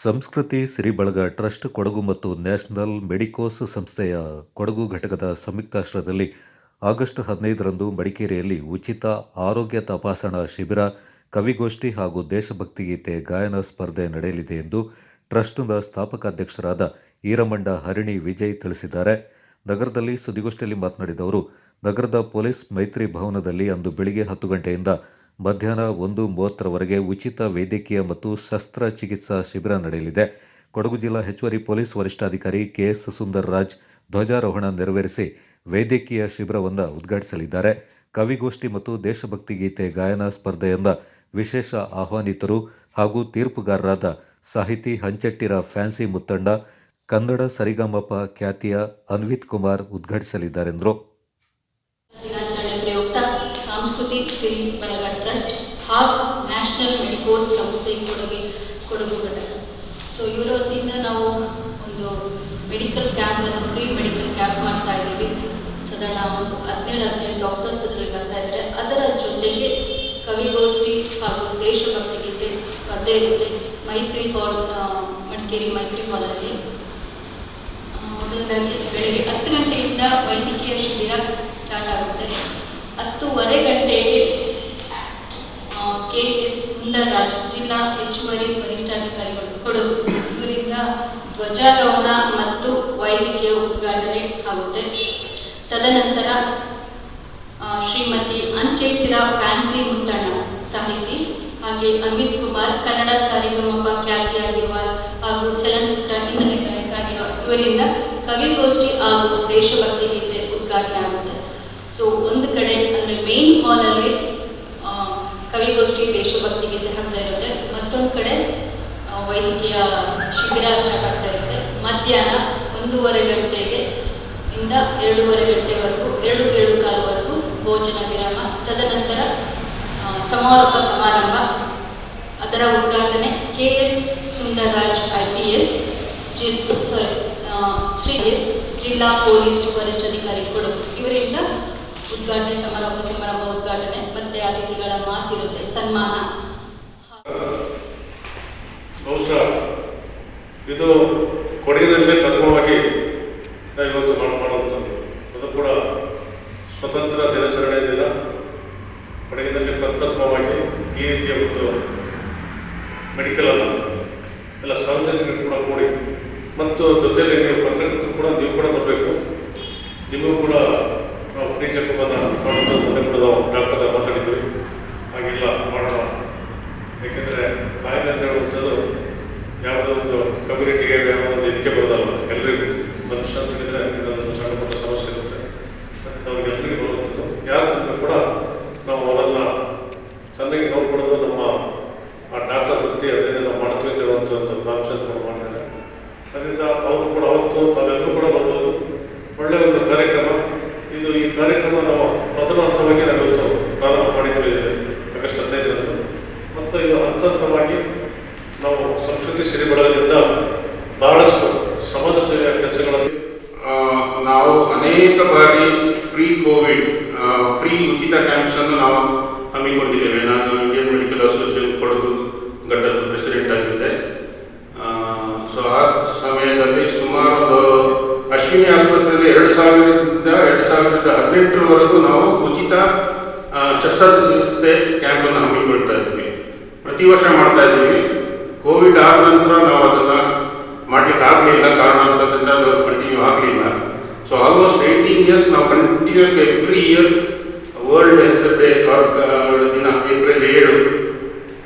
ಸಂಸ್ಕೃತಿ ಸಿರಿಬಳಗ trust Kodagu ಮತ್ತು national ಮೆಡಿಕೋಸ್ ಸಂಸ್ಥೆಯ ಕೊಡಗು ಘಟಕದ ಸಂಯುಕ್ತಾಶ್ರಯದಲ್ಲಿ August 15ರಂದು ಮಡಿಕೇರಿಯಲ್ಲಿ ಉಚಿತ ಆರೋಗ್ಯ ತಪಾಸಣಾ ಶಿಬಿರ, ಕವಿಗೋಷ್ಠಿ ಹಾಗೂ ದೇಶಭಕ್ತಿ ಗೀತೆ ಗಾಯನ ಸ್ಪರ್ಧೆ ನಡೆಯಲಿದೆ ಎಂದು ಟ್ರಸ್ಟ್ನ ಸ್ಥಾಪಕ ಅಧ್ಯಕ್ಷರಾದ ಈರಮಂಡ ಹರಿಣಿ ವಿಜಯ್ ತಿಳಿಸಿದ್ದಾರೆ. ನಗರದಲ್ಲಿ ಸುದ್ದಿಗೋಷ್ಠಿಯಲ್ಲಿ ಮಾತನಾಡಿದ ಅವರು, ನಗರದ ಪೊಲೀಸ್ ಮೈತ್ರಿ ಭವನದಲ್ಲಿ ಅಂದು ಬೆಳಿಗ್ಗೆ 10 ಗಂಟೆಯಿಂದ ಮಧ್ಯಾಹ್ನ 1:30ರವರೆಗೆ ಉಚಿತ ವೈದ್ಯಕೀಯ ಮತ್ತು ಶಸ್ತ್ರಚಿಕಿತ್ಸಾ ಶಿಬಿರ ನಡೆಯಲಿದೆ. ಕೊಡಗು ಜಿಲ್ಲಾ ಹೆಚ್ಚುವರಿ ಪೊಲೀಸ್ ವರಿಷ್ಠಾಧಿಕಾರಿ ಕೆಎಸ್ ಸುಂದರರಾಜ್ ಧ್ವಜಾರೋಹಣ ನೆರವೇರಿಸಿ ವೈದ್ಯಕೀಯ ಶಿಬಿರವನ್ನು ಉದ್ಘಾಟಿಸಲಿದ್ದಾರೆ. ಕವಿಗೋಷ್ಠಿ ಮತ್ತು ದೇಶಭಕ್ತಿ ಗೀತೆ ಗಾಯನ ಸ್ಪರ್ಧೆಯಿಂದ ವಿಶೇಷ ಆಹ್ವಾನಿತರು ಹಾಗೂ ತೀರ್ಪುಗಾರರಾದ ಸಾಹಿತಿ ಹಂಚೆಟ್ಟಿರ ಫ್ಯಾನ್ಸಿ ಮುತ್ತಣ್ಣ, ಕನ್ನಡ ಸರಿಗಮಪ ಖ್ಯಾತಿಯ ಅನ್ವಿತ್ ಕುಮಾರ್ ಉದ್ಘಾಟಿಸಲಿದ್ದಾರೆಂದರು. ದಿನಾಚರಣೆ ಪ್ರಯುಕ್ತ ಸಾಂಸ್ಕೃತಿಕ ಸಿರಿ ಬಳಗ ಟ್ರಸ್ಟ್ ಹಾಗೂ ನ್ಯಾಷನಲ್ ಮೆಡಿಕೋಸ್ ಸಂಸ್ಥೆ ಕೊಡಗು ಘಟಕ. ಸೊ ಇವರ ವತಿಯಿಂದ ನಾವು ಒಂದು ಮೆಡಿಕಲ್ ಕ್ಯಾಂಪನ್ನು, ಫ್ರೀ ಮೆಡಿಕಲ್ ಕ್ಯಾಂಪ್ ಮಾಡ್ತಾ ಇದ್ದೀವಿ. ಸಾಧಾರಣ ಒಂದು 17 ಡಾಕ್ಟರ್ಸ್ ಅದರಲ್ಲಿ ಬರ್ತಾ ಇದ್ದಾರೆ. ಅದರ ಜೊತೆಗೆ ಕವಿಗೋಷ್ಠಿ ಹಾಗೂ ದೇಶಭಕ್ತಿ ಗೀತೆ ಸ್ಪರ್ಧೆ ಇರುತ್ತೆ. ಮೈತ್ರಿ ಹಾಲ್, ಮಡಿಕೇರಿ ಮೈತ್ರಿ ಹಾಲಲ್ಲಿ ಮೊದಲದಾಗಿ ಬೆಳಗ್ಗೆ 10 ಗಂಟೆಯಿಂದ ವೈದ್ಯಕೀಯ ಶಿಬಿರ ಸ್ಟಾರ್ಟ್ ಆಗುತ್ತೆ. 10:15 ಗಂಟೆಗೆ ಕೆಎಸ್ ಸುಂದರರಾಜ್, ಜಿಲ್ಲಾ ಹೆಚ್ಚುವರಿ ವರಿಷ್ಠಾಧಿಕಾರಿಗಳು ಕೊಡಗು, ಇವರಿಂದ ಧ್ವಜಾರೋಹಣ ಮತ್ತು ವೈದ್ಯಕೀಯ ಉದ್ಘಾಟನೆ ಆಗುತ್ತೆ. ತದನಂತರ ಶ್ರೀಮತಿ ಹಂಚೆಟ್ಟಿರ ಫ್ಯಾನ್ಸಿ ಮುತ್ತಣ್ಣ ಸಾಹಿತಿ, ಹಾಗೆ ಅನ್ವಿತ್ ಕುಮಾರ್ ಕನ್ನಡ ಸರಿಗಮಪ ಖ್ಯಾತಿಯಾಗಿರುವ ಹಾಗೂ ಚಲನಚಿತ್ರ ಹಿನ್ನೆಲೆ ಗಾಯಕರಾಗಿರುವ ಇವರಿಂದ ಕವಿಗೋಷ್ಠಿ ಹಾಗೂ ದೇಶಭಕ್ತಿ ಗೀತೆ ಉದ್ಘಾಟನೆ ಆಗುತ್ತೆ. ಸೊ ಒಂದು ಕಡೆ ಅಂದರೆ ಮೇನ್ ಹಾಲಲ್ಲಿ ಕವಿಗೋಷ್ಠಿ ದೇಶಭಕ್ತಿ ಗೀತೆ ಆಗ್ತಾ ಇರುತ್ತೆ, ಮತ್ತೊಂದು ಕಡೆ ವೈದ್ಯಕೀಯ ಶಿಬಿರ ಸ್ಟಾರ್ಟ್ ಆಗ್ತಾ ಇರುತ್ತೆ. ಮಧ್ಯಾಹ್ನ 1:15 ಗಂಟೆಗೆ ಇಂದ 2:30 ಗಂಟೆವರೆಗೂ 2:15ವರೆಗೂ ಭೋಜನ ವಿರಾಮ, ತದನಂತರ ಸಮಾರೋಪ ಸಮಾರಂಭ. ಅದರ ಉದ್ಘಾಟನೆ KS Sundararaj IPS, Shri S ಜಿಲ್ಲಾ ಪೊಲೀಸ್ ವರಿಷ್ಠಾಧಿಕಾರಿ ಕೊಡಗು ಇವರಿಂದ ಉದ್ಘಾಟನೆ ಸಮಾರಂಭ ಉದ್ಘಾಟನೆ, ಮತ್ತೆ ಅತಿಥಿಗಳ ಮಾತಿರುತ್ತೆ, ಸನ್ಮಾನ. ಬಹುಶಃ ಇದು ಕೊಡಗಿನಲ್ಲಿ ಪ್ರಥಮವಾಗಿ ಇವತ್ತು ಮಾಡುವಂಥದ್ದು. ಅದು ಕೂಡ ಸ್ವತಂತ್ರ ದಿನಾಚರಣೆ ದಿನ ಕೊಡಗಿನಲ್ಲಿ ಪ್ರಪ್ರಥಮವಾಗಿ ಈ ರೀತಿಯ ಒಂದು ಮೆಡಿಕಲ್ ಅಲ್ಲ ಎಲ್ಲ ಸಾರ್ವಜನಿಕರು ಕೂಡ ಕೂಡಿ, ಮತ್ತು ಜೊತೆಯಲ್ಲಿ ನೀವು ಪತ್ರಕರ್ತರು ಕೂಡ ನೀವು ಕೂಡ ಬರಬೇಕು. ನಿಮಗೂ ಕೂಡ ನಾವು ಫ್ರೀ ಚೆಕಪ್ಪನ್ನು ಮಾಡುವಂಥದ್ದು ಮೊನ್ನೆ ಕೂಡ ನಾವು ಡಾಕ್ಟರ್ ಮಾತಾಡಿದ್ವಿ. ಹಾಗೆಲ್ಲ ಮಾಡೋಣ, ಏಕೆಂದರೆ ಕಾಯಿಲೆ ಅಂತ ಹೇಳುವಂಥದ್ದು ಯಾವುದೋ ಒಂದು ಕಮ್ಯುನಿಟಿಗೆ ಯಾವುದೋ ಒಂದು ಇದಕ್ಕೆ ಬರೋದಲ್ಲ, ಎಲ್ಲರಿಗೂ ಮನುಷ್ಯ ಅಂತ ಹೇಳಿದರೆ ಇದೊಂದು ಸಣ್ಣ ಪುಟ್ಟ ಸಮಸ್ಯೆ ಇರುತ್ತೆ. ಮತ್ತು ನಮಗೆಲ್ಲರಿಗೂ ಬರುವಂಥದ್ದು ಯಾರು ಕೂಡ ನಾವು ಅವರನ್ನು ಚೆನ್ನಾಗಿ ನೋಡ್ಕೊಳ್ಳೋದು ನಮ್ಮ ಆ ಡಾಕ್ಟರ್ ವೃತ್ತಿ, ಅದರಿಂದ ನಾವು ಮಾಡ್ತೀವಿ ಅಂತ ಹೇಳುವಂಥ ಒಂದು ಪ್ರಾಂಶನ್ ಕೂಡ ಮಾಡಿದ್ದಾರೆ. ಅದರಿಂದ ಅವರು ಕೂಡ ಅವತ್ತು ತಾವೆಲ್ಲರೂ ಕೂಡ ಬರ್ಬೋದು. ಒಳ್ಳೆಯ ಒಂದು ಕಾರ್ಯಕ್ರಮ ಇದು. ಈ ಕಾರ್ಯಕ್ರಮ ನಾವು ಪ್ರಥಮ ಹಂತವಾಗಿ ನಾವು ಇವತ್ತು ಪ್ರಾರಂಭ ಮಾಡಿದ್ದೀವಿ ಆಗಸ್ಟ್ 15ರಂದು, ಮತ್ತು ಇದು ಹಂತ ಹಂತವಾಗಿ ನಾವು ಸಂಸ್ಕೃತಿ ಸಿರಿ ಬಳಗದಿಂದ ಬಹಳಷ್ಟು ಸಮಾಜ ಸೇವೆಯ ಕೆಲಸಗಳಲ್ಲಿ ನಾವು ಅನೇಕ ಬಾರಿ ಕೋವಿಡ್ ಫ್ರೀ ಉಚಿತ ಕ್ಯಾಂಪ್ಸ್ ಅನ್ನು ನಾವು ಹಮ್ಮಿಕೊಂಡಿದ್ದೇವೆ. ನಾನು ಇಂಡಿಯನ್ ಮೆಡಿಕಲ್ ಅಸೋಸಿಯೇಷನ್ ಕೊಡಗು ಘಟ್ಟದ ಪ್ರೆಸಿಡೆಂಟ್ ಆಗಿದ್ದೆ. ಸೊ ಆ ಸಮಯದಲ್ಲಿ ಸುಮಾರು ಅಶ್ವಿನಿ ಆಸ್ಪತ್ರೆಯಲ್ಲಿ 2000-2018ರವರೆಗೂ ನಾವು ಉಚಿತ ಶಸ್ತ್ರಚಿಕಿತ್ಸೆ ಕ್ಯಾಂಪನ್ನು ಹಮ್ಮಿಕೊಳ್ತಾ ಇದ್ವಿ. ಪ್ರತಿ ವರ್ಷ ಮಾಡ್ತಾ ಇದ್ದೀವಿ. ಕೋವಿಡ್ ಆದ ನಂತರ ನಾವು ಅದನ್ನು ಮಾಡಲಿಕ್ಕೆ ಆಗಲಿಲ್ಲ, ಕಾರಣಾಂತರದಿಂದ ಅದು ಕಂಟಿನ್ಯೂ ಆಗಲಿಲ್ಲ. ಸೊ ಆಲ್ಮೋಸ್ಟ್ 18 years ನಾವು continues every year world health day ದಿನ ಏಪ್ರಿಲ್ 7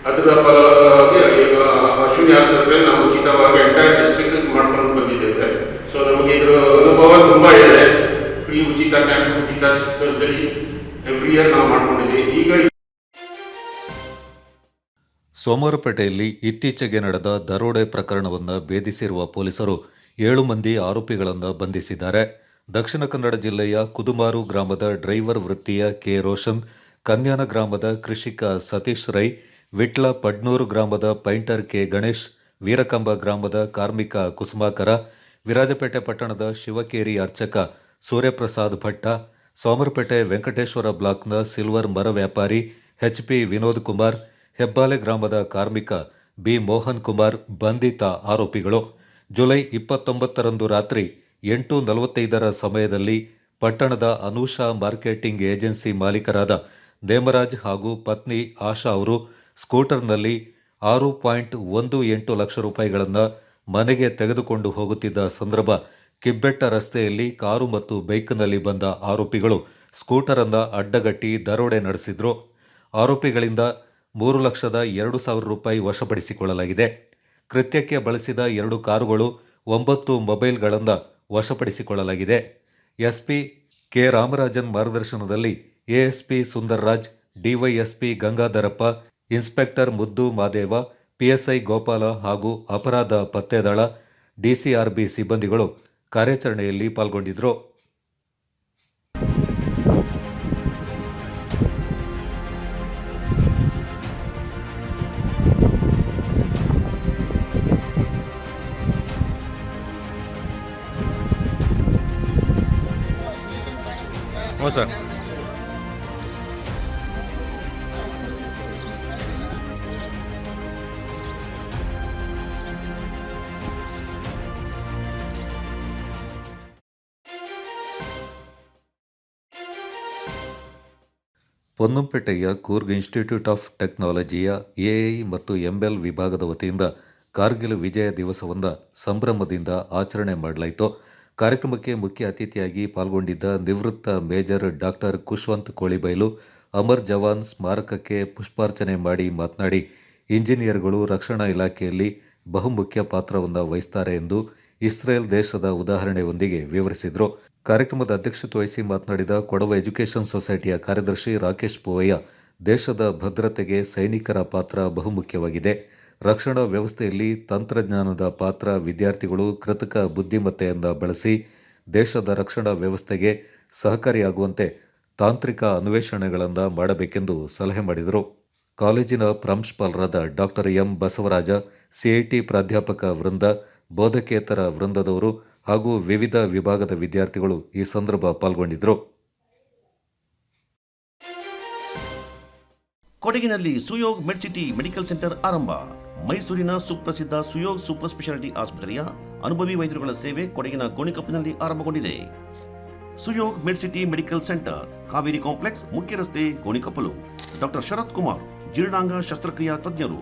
ಅದರ ಫಲವಾಗಿ ಅಶ್ವಿನಿ ಆಸ್ಪತ್ರೆಯಲ್ಲಿ ನಾವು ಉಚಿತವಾಗಿ ಎಂಟೈರ್ ಡಿಸ್ಟ್ರಿಕ್ಟ್ ಮಾಡ್ಕೊಂಡು ಬಂದಿದ್ದೇವೆ. ಸೊ ನಮಗೆ ಇದರ ಅನುಭವ ತುಂಬ ಇದೆ. ಫ್ರೀ ಉಚಿತ ಕ್ಯಾಂಪ್, ಉಚಿತ ಸರ್ಜರಿ ಎವ್ರಿ ಇಯರ್ ನಾವು ಮಾಡ್ಕೊಂಡಿದ್ದೀವಿ. ಈಗ ಸೋಮವಾರಪೇಟೆಯಲ್ಲಿ ಇತ್ತೀಚೆಗೆ ನಡೆದ ದರೋಡೆ ಪ್ರಕರಣವನ್ನು ಭೇದಿಸಿರುವ ಪೊಲೀಸರು 7 ಮಂದಿ ಆರೋಪಿಗಳನ್ನು ಬಂಧಿಸಿದ್ದಾರೆ. ದಕ್ಷಿಣ ಕನ್ನಡ ಜಿಲ್ಲೆಯ ಕುದುಮಾರು ಗ್ರಾಮದ ಡ್ರೈವರ್ ವೃತ್ತಿಯ ಕೆ ರೋಷನ್, ಕನ್ಯಾನ ಗ್ರಾಮದ ಕೃಷಿಕ ಸತೀಶ್ ರೈ, ವಿಟ್ಲ ಪಡ್ನೂರು ಗ್ರಾಮದ ಪೈಂಟರ್ ಕೆ ಗಣೇಶ್, ವೀರಕಂಬ ಗ್ರಾಮದ ಕಾರ್ಮಿಕ ಕುಸುಮಾಕರ, ವಿರಾಜಪೇಟೆ ಪಟ್ಟಣದ ಶಿವಕೇರಿ ಅರ್ಚಕ ಸೂರ್ಯಪ್ರಸಾದ್ ಭಟ್ಟ, ಸೋಮರಪೇಟೆ ವೆಂಕಟೇಶ್ವರ ಬ್ಲಾಕ್ನ ಸಿಲ್ವರ್ ಮರ ವ್ಯಾಪಾರಿ HP ವಿನೋದ್ ಕುಮಾರ್, ಹೆಬ್ಬಾಲೆ ಗ್ರಾಮದ ಕಾರ್ಮಿಕ ಬಿ ಮೋಹನ್ ಕುಮಾರ್ ಬಂಧಿತ ಆರೋಪಿಗಳು. ಜುಲೈ 29ರಂದು ರಾತ್ರಿ 8:45 ಸಮಯದಲ್ಲಿ ಪಟ್ಟಣದ ಅನೂಷಾ ಮಾರ್ಕೆಟಿಂಗ್ ಏಜೆನ್ಸಿ ಮಾಲೀಕರಾದ ನೇಮರಾಜ್ ಹಾಗೂ ಪತ್ನಿ ಆಶಾ ಅವರು ಸ್ಕೂಟರ್ನಲ್ಲಿ 6.18 ಲಕ್ಷ ರೂಪಾಯಿಗಳನ್ನು ಮನೆಗೆ ತೆಗೆದುಕೊಂಡು ಹೋಗುತ್ತಿದ್ದ ಸಂದರ್ಭ ಕಿಬ್ಬೆಟ್ಟ ರಸ್ತೆಯಲ್ಲಿ ಕಾರು ಮತ್ತು ಬೈಕ್ನಲ್ಲಿ ಬಂದ ಆರೋಪಿಗಳು ಸ್ಕೂಟರನ್ನು ಅಡ್ಡಗಟ್ಟಿ ದರೋಡೆ ನಡೆಸಿದ್ರು. ಆರೋಪಿಗಳಿಂದ 3,02,000 ರೂಪಾಯಿ ವಶಪಡಿಸಿಕೊಳ್ಳಲಾಗಿದೆ. ಕೃತ್ಯಕ್ಕೆ ಬಳಸಿದ 2 ಕಾರುಗಳು, 9 ಮೊಬೈಲ್ಗಳನ್ನು ವಶಪಡಿಸಿಕೊಳ್ಳಲಾಗಿದೆ. SP ಕೆ ರಾಮರಾಜನ್ ಮಾರ್ಗದರ್ಶನದಲ್ಲಿ ASP Sundar Raj, DYSP Gangadharappa, inspector ಮುದ್ದು ಮಾದೇವ, PSI ಗೋಪಾಲ ಹಾಗೂ ಅಪರಾಧ ಪತ್ತೆದಳ DCRB ಸಿಬ್ಬಂದಿಗಳು ಕಾರ್ಯಾಚರಣೆಯಲ್ಲಿ ಪಾಲ್ಗೊಂಡಿದ್ದರು. ಹ್ಞೂ ಸರ್. ಪೊನ್ನಂಪೇಟೆಯ ಕೂರ್ಗ್ ಇನ್ಸ್ಟಿಟ್ಯೂಟ್ ಆಫ್ ಟೆಕ್ನಾಲಜಿಯ AI ಮತ್ತು ML ವಿಭಾಗದ ವತಿಯಿಂದ ಕಾರ್ಗಿಲ್ ವಿಜಯ ದಿವಸವನ್ನು ಸಂಭ್ರಮದಿಂದ ಆಚರಣೆ ಮಾಡಲಾಯಿತು. ಕಾರ್ಯಕ್ರಮಕ್ಕೆ ಮುಖ್ಯ ಅತಿಥಿಯಾಗಿ ಪಾಲ್ಗೊಂಡಿದ್ದ ನಿವೃತ್ತ ಮೇಜರ್ ಡಾಕ್ಟರ್ ಖುಷ್ವಂತ್ ಕೋಳಿಬೈಲು ಅಮರ್ ಜವಾನ್ ಸ್ಮಾರಕಕ್ಕೆ ಪುಷ್ಪಾರ್ಚನೆ ಮಾಡಿ ಮಾತನಾಡಿ, ಇಂಜಿನಿಯರ್ಗಳು ರಕ್ಷಣಾ ಇಲಾಖೆಯಲ್ಲಿ ಬಹುಮುಖ್ಯ ಪಾತ್ರವನ್ನು ವಹಿಸ್ತಾರೆ ಎಂದು ಇಸ್ರೇಲ್ ದೇಶದ ಉದಾಹರಣೆಯೊಂದಿಗೆ ವಿವರಿಸಿದರು. ಕಾರ್ಯಕ್ರಮದ ಅಧ್ಯಕ್ಷತೆ ವಹಿಸಿ ಮಾತನಾಡಿದ ಕೊಡವ ಎಜುಕೇಷನ್ ಸೊಸೈಟಿಯ ಕಾರ್ಯದರ್ಶಿ ರಾಕೇಶ್ ಪೂವಯ್ಯ, ದೇಶದ ಭದ್ರತೆಗೆ ಸೈನಿಕರ ಪಾತ್ರ ಬಹುಮುಖ್ಯವಾಗಿದೆ. ರಕ್ಷಣಾ ವ್ಯವಸ್ಥೆಯಲ್ಲಿ ತಂತ್ರಜ್ಞಾನದ ಪಾತ್ರ. ವಿದ್ಯಾರ್ಥಿಗಳು ಕೃತಕ ಬುದ್ಧಿಮತ್ತೆಯನ್ನು ಬಳಸಿ ದೇಶದ ರಕ್ಷಣಾ ವ್ಯವಸ್ಥೆಗೆ ಸಹಕಾರಿಯಾಗುವಂತೆ ತಾಂತ್ರಿಕ ಅನ್ವೇಷಣೆಗಳನ್ನು ಮಾಡಬೇಕೆಂದು ಸಲಹೆ ಮಾಡಿದರು. ಕಾಲೇಜಿನ ಪ್ರಾಂಶುಪಾಲರಾದ ಡಾಕ್ಟರ್ ಎಂ ಬಸವರಾಜ, ಸಿಐಟಿ ಪ್ರಾಧ್ಯಾಪಕ ವೃಂದ, ಬೋಧಕೇತರ ವೃಂದದವರು ಹಾಗೂ ವಿವಿಧ ವಿಭಾಗದ ವಿದ್ಯಾರ್ಥಿಗಳು ಈ ಸಂದರ್ಭ ಪಾಲ್ಗೊಂಡಿದ್ದರು. ಕೊಡಗಿನಲ್ಲಿ ಸುಯೋಗ್ ಮೆಡ್ಸಿಟಿ ಮೆಡಿಕಲ್ ಸೆಂಟರ್ ಆರಂಭ. ಮೈಸೂರಿನ ಸುಪ್ರಸಿದ್ಧ ಸುಯೋಗ್ ಸೂಪರ್ ಸ್ಪೆಷಾಲಿಟಿ ಆಸ್ಪತ್ರೆಯ ಅನುಭವಿ ವೈದ್ಯರುಗಳ ಸೇವೆ ಕೊಡಗಿನ ಗೋಣಿಕೊಪ್ಪಲಿನಲ್ಲಿ ಆರಂಭಗೊಂಡಿದೆ. Suyog Medcity medical centre, Kaveri complex, ಮುಖ್ಯ ರಸ್ತೆ, ಗೋಣಿಕೊಪ್ಪಲು. ಡಾಕ್ಟರ್ ಶರತ್ ಕುಮಾರ್, ಜೀರ್ಣಾಂಗ ಶಸ್ತ್ರಕ್ರಿಯಾ ತಜ್ಞರು.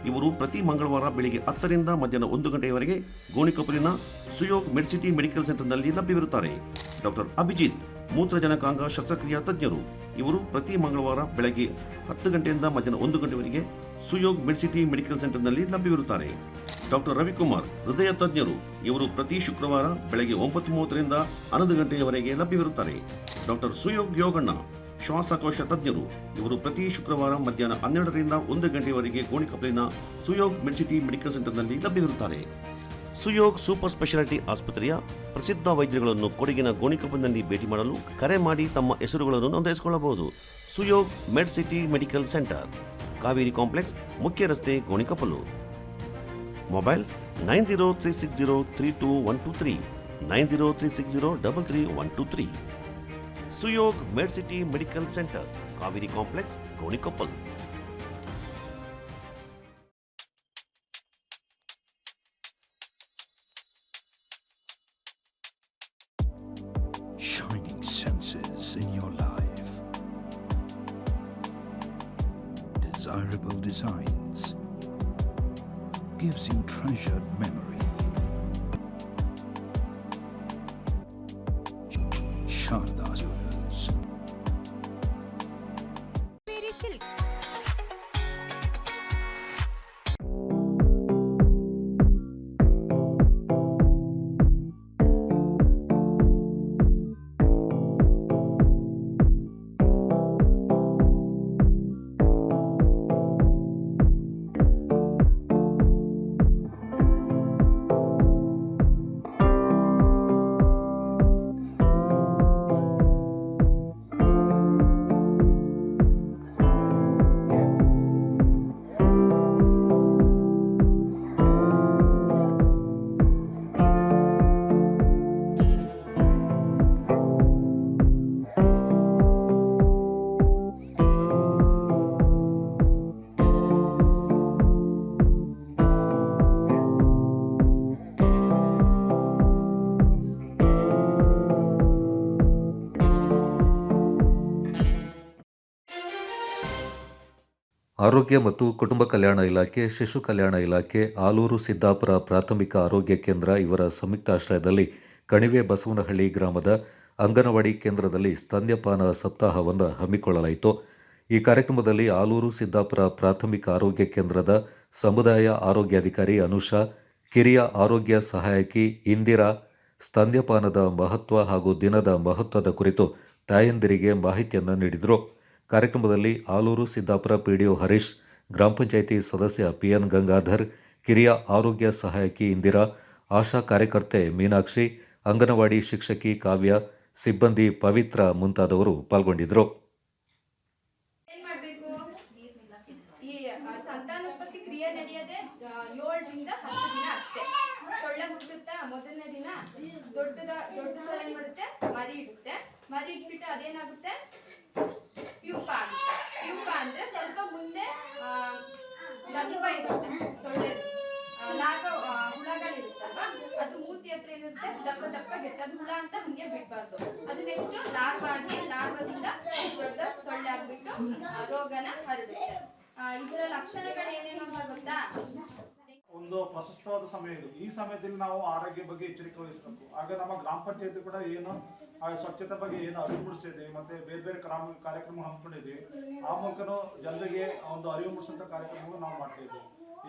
ಇವರು ಪ್ರತಿ ಮಂಗಳವಾರ ಬೆಳಿಗ್ಗೆ 10 ರಿಂದ ಮಧ್ಯಾಹ್ನ 1 ಗಂಟೆಯವರೆಗೆ ಗೋಣಿಕೊಪ್ಪಲಿನ ಸುಯೋಗ್ ಮೆಡ್ಸಿಟಿ ಮೆಡಿಕಲ್ ಸೆಂಟರ್ನಲ್ಲಿ ಲಭ್ಯವಿರುತ್ತಾರೆ. ಡಾಕ್ಟರ್ ಅಭಿಜಿತ್, ಮೂತ್ರಜನಕಾಂಗ ಶಸ್ತ್ರಕ್ರಿಯಾ ತಜ್ಞರು. ಇವರು ಪ್ರತಿ ಮಂಗಳವಾರ ಬೆಳಗ್ಗೆ 10 ಗಂಟೆಯಿಂದ ಮಧ್ಯಾಹ್ನ 1 ಗಂಟೆವರೆಗೆ ಸುಯೋಗ್ ಮೆಡ್ಸಿಟಿ ಮೆಡಿಕಲ್ ಸೆಂಟರ್ನಲ್ಲಿ ಲಭ್ಯವಿರುತ್ತಾರೆ. ಡಾಕ್ಟರ್ ರವಿಕುಮಾರ್, ಹೃದಯ ತಜ್ಞರು. ಇವರು ಪ್ರತಿ ಶುಕ್ರವಾರ ಬೆಳಗ್ಗೆ 9:30 ರಿಂದ 11 ಗಂಟೆಯವರೆಗೆ ಲಭ್ಯವಿರುತ್ತಾರೆ. ಡಾಕ್ಟರ್ ಸುಯೋಗ್ ಯೋಗಣ್ಣ, ಶ್ವಾಸಕೋಶ ತಜ್ಞರು. ಇವರು ಪ್ರತಿ ಶುಕ್ರವಾರ ಮಧ್ಯಾಹ್ನ 12 ರಿಂದ 1 ಗಂಟೆಯವರೆಗೆ ಗೋಣಿಕೊಪ್ಪಲಿನ ಸುಯೋಗ್ ಮೆಡ್ಸಿಟಿ ಮೆಡಿಕಲ್ ಸೆಂಟರ್ನಲ್ಲಿ ಲಭ್ಯವಿರುತ್ತಾರೆ. ಸುಯೋಗ್ ಸೂಪರ್ ಸ್ಪೆಷಾಲಿಟಿ ಆಸ್ಪತ್ರೆಯ ಪ್ರಸಿದ್ಧ ವೈದ್ಯರುಗಳನ್ನು ಕೊಡಗಿನ ಗೋಣಿಕೊಪ್ಪಲಿನಲ್ಲಿ ಭೇಟಿ ಮಾಡಲು ಕರೆ ಮಾಡಿ ತಮ್ಮ ಹೆಸರುಗಳನ್ನು ನೋಂದಾಯಿಸಿಕೊಳ್ಳಬಹುದು. Suyog Medcity medical centre, Kaveri complex, ಮುಖ್ಯ ರಸ್ತೆ, Gonikoppal. Mobile 9036032123 9036033123. Suyog Medcity medical centre, Kaveri complex, Gonikoppal. Shining senses in your life. Desirable designs. Gives you treasured memory. Sharda Jewelers. ಆರೋಗ್ಯ ಮತ್ತು ಕುಟುಂಬ ಕಲ್ಯಾಣ ಇಲಾಖೆ, ಶಿಶು ಕಲ್ಯಾಣ ಇಲಾಖೆ, ಆಲೂರು ಸಿದ್ದಾಪುರ ಪ್ರಾಥಮಿಕ ಆರೋಗ್ಯ ಕೇಂದ್ರ ಇವರ ಸಂಯುಕ್ತಾಶ್ರಯದಲ್ಲಿ ಕಣಿವೆ ಬಸವನಹಳ್ಳಿ ಗ್ರಾಮದ ಅಂಗನವಾಡಿ ಕೇಂದ್ರದಲ್ಲಿ ಸ್ತನ್ಯಪಾನ ಸಪ್ತಾಹವನ್ನು ಹಮ್ಮಿಕೊಳ್ಳಲಾಯಿತು. ಈ ಕಾರ್ಯಕ್ರಮದಲ್ಲಿ ಆಲೂರು ಸಿದ್ದಾಪುರ ಪ್ರಾಥಮಿಕ ಆರೋಗ್ಯ ಕೇಂದ್ರದ ಸಮುದಾಯ ಆರೋಗ್ಯಾಧಿಕಾರಿ ಅನುಷಾ, ಕಿರಿಯ ಆರೋಗ್ಯ ಸಹಾಯಕಿ ಇಂದಿರಾ ಸ್ತನ್ಯಪಾನದ ಮಹತ್ವ ಹಾಗೂ ದಿನದ ಮಹತ್ವದ ಕುರಿತು ತಾಯಂದಿರಿಗೆ ಮಾಹಿತಿಯನ್ನು ನೀಡಿದರು. ಕಾರ್ಯಕ್ರಮದಲ್ಲಿ ಆಲೂರು ಸಿದ್ದಾಪುರ ಪಿಡಿಒ ಹರೀಶ್, ಗ್ರಾಮ ಪಂಚಾಯಿತಿ ಸದಸ್ಯ ಪಿಎನ್ ಗಂಗಾಧರ್, ಕಿರಿಯ ಆರೋಗ್ಯ ಸಹಾಯಕಿ ಇಂದಿರಾ, ಆಶಾ ಕಾರ್ಯಕರ್ತೆ ಮೀನಾಕ್ಷಿ, ಅಂಗನವಾಡಿ ಶಿಕ್ಷಕಿ ಕಾವ್ಯ, ಸಿಬ್ಬಂದಿ ಪವಿತ್ರ ಮುಂತಾದವರು ಪಾಲ್ಗೊಂಡಿದ್ದರು. ಈ ಸಂತಾನೋತ್ಪತ್ತಿ ಕ್ರಿಯೆ ನಡೆಯದೆ 7 ರಿಂದ 10 ದಿನ ಅಷ್ಟೇ. ಸೊಳ್ಳೆ ಹುಟ್ಟುತ್ತಾ ಮೊದಲನೇ ದಿನ ದೊಡ್ಡ ಸೊಳ್ಳೆ ಏನ್ ಮಾಡುತ್ತೆ, ಮರಿ ಇಡುತ್ತೆ. ಮರಿ ಇಟ್ಬಿಟ್ಟು ಅದೇನಾಗುತ್ತೆ, ಪ್ಯೂಪ ಆಗುತ್ತೆ. ಪ್ಯೂಪ ಅಂದ್ರೆ ಸ್ವಲ್ಪ ಮುಂದೆ ಗರ್ಭ ಇರುತ್ತೆ, ಸೊಳ್ಳೆ ಹುಳಗಳಿರುತ್ತಲ್ವಾ, ಅದು ಮೂತಿ ಹತ್ರ ಏನಿರುತ್ತೆ ದಪ್ಪಗಿರುತ್ತೆ. ಅದು ಹುಳ ಅಂತ ಹಂಗೆ ಬಿಡ್ಬಾರ್ದು. ಅದು ನೆಕ್ಸ್ಟ್ ಲಾರ್ವಾಗಿ, ಲಾರ್ವದಿಂದ ದೊಡ್ಡ ಸೊಳ್ಳೆ ಆಗ್ಬಿಟ್ಟು ರೋಗನ ಹರಡುತ್ತೆ. ಇದರ ಲಕ್ಷಣಗಳು ಏನೇನು ಅಂತ ಗೊತ್ತಾ? ಒಂದು ಪ್ರಶಸ್ತವಾದ ಸಮಯ ಇದು. ಈ ಸಮಯದಲ್ಲಿ ನಾವು ಆರೋಗ್ಯ ಬಗ್ಗೆ ಎಚ್ಚರಿಕೆ ವಹಿಸಬೇಕು. ಆಗ ನಮ್ಮ ಗ್ರಾಮ ಪಂಚಾಯತಿ ಕೂಡ ಏನು ಸ್ವಚ್ಛತೆ ಬಗ್ಗೆ ಏನು ಅರಿವು ಮೂಡಿಸ್ತಾ ಇದ್ದೀವಿ, ಮತ್ತೆ ಬೇರೆ ಬೇರೆ ಕಾರ್ಯಕ್ರಮ ಹಮ್ಮಿಕೊಂಡಿದ್ದೀವಿ. ಆ ಮೂಲಕನೂ ಜನರಿಗೆ ಒಂದು ಅರಿವು ಮೂಡಿಸುವಂಥ ಕಾರ್ಯಕ್ರಮವನ್ನು ನಾವು ಮಾಡ್ತಾ ಇದ್ದೀವಿ.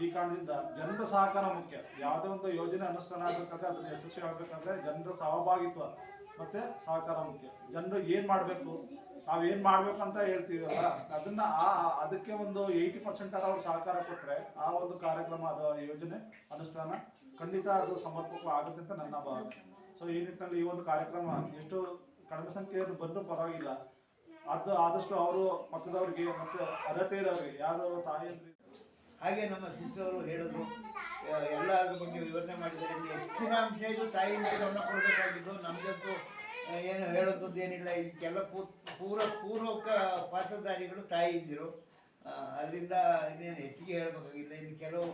ಈ ಕಾರಣದಿಂದ ಜನರ ಸಹಕಾರ ಮುಖ್ಯ. ಯಾವುದೇ ಒಂದು ಯೋಜನೆ ಅನುಷ್ಠಾನ ಆಗಬೇಕಾದ್ರೆ ಅದನ್ನು ಯಶಸ್ವಿ ಆಗಬೇಕಂದ್ರೆ ಜನರ ಸಹಭಾಗಿತ್ವ ಮತ್ತೆ ಸಹಕಾರ ಮುಖ್ಯ. ಜನರು ಏನು ಮಾಡಬೇಕು, ನಾವು ಏನು ಮಾಡ್ಬೇಕಂತ ಹೇಳ್ತೀವಲ್ಲ, ಅದಕ್ಕೆ ಒಂದು 80% ಅವ್ರು ಸಹಕಾರ ಕೊಟ್ಟರೆ ಆ ಒಂದು ಕಾರ್ಯಕ್ರಮ, ಅದು ಯೋಜನೆ ಅನುಷ್ಠಾನ ಖಂಡಿತ ಅದು ಸಮರ್ಪಕವಾಗುತ್ತೆ ಅಂತ ನನ್ನ ಭಾವನೆ. ಸೊ ಈ ನಿಟ್ಟಿನಲ್ಲಿ ಈ ಒಂದು ಕಾರ್ಯಕ್ರಮ ಎಷ್ಟು ಕಡಿಮೆ ಸಂಖ್ಯೆಯಲ್ಲಿ ಬಂದರೂ ಪರವಾಗಿಲ್ಲ, ಅದು ಆದಷ್ಟು ಅವರು ಪಕ್ಕದವ್ರಿಗೆ ಮತ್ತು ಅರ್ಹತೆ ಇರೋರಿಗೆ ಯಾರು ತಾಯಿಯಂದ್ರೆ ಹಾಗೆ ನಮ್ಮ ಸಿಸ್ಟರ್ ಹೇಳಿದ್ರು ಎಲ್ಲ ಅದ್ರ ಬಗ್ಗೆ ವಿವರಣೆ ಮಾಡಿದ್ದಾರೆ. ಹೆಚ್ಚಿನ ಅಂಶ ಇದು ತಾಯಿಯಿಂದ ಗಮನ ಕೊಡಬೇಕಾಗಿದ್ದು, ನಮಗಂತೂ ಏನು ಹೇಳೋದದ್ದು ಏನಿಲ್ಲ. ಇದಕ್ಕೆಲ್ಲ ಪೂರ್ವಕ ಪಾತ್ರಧಾರಿಗಳು ತಾಯಿಯಂದಿರು. ಅದರಿಂದ ಇನ್ನೇನು ಹೆಚ್ಚಿಗೆ ಹೇಳಬೇಕಾಗಿಲ್ಲ. ಇನ್ನು ಕೆಲವು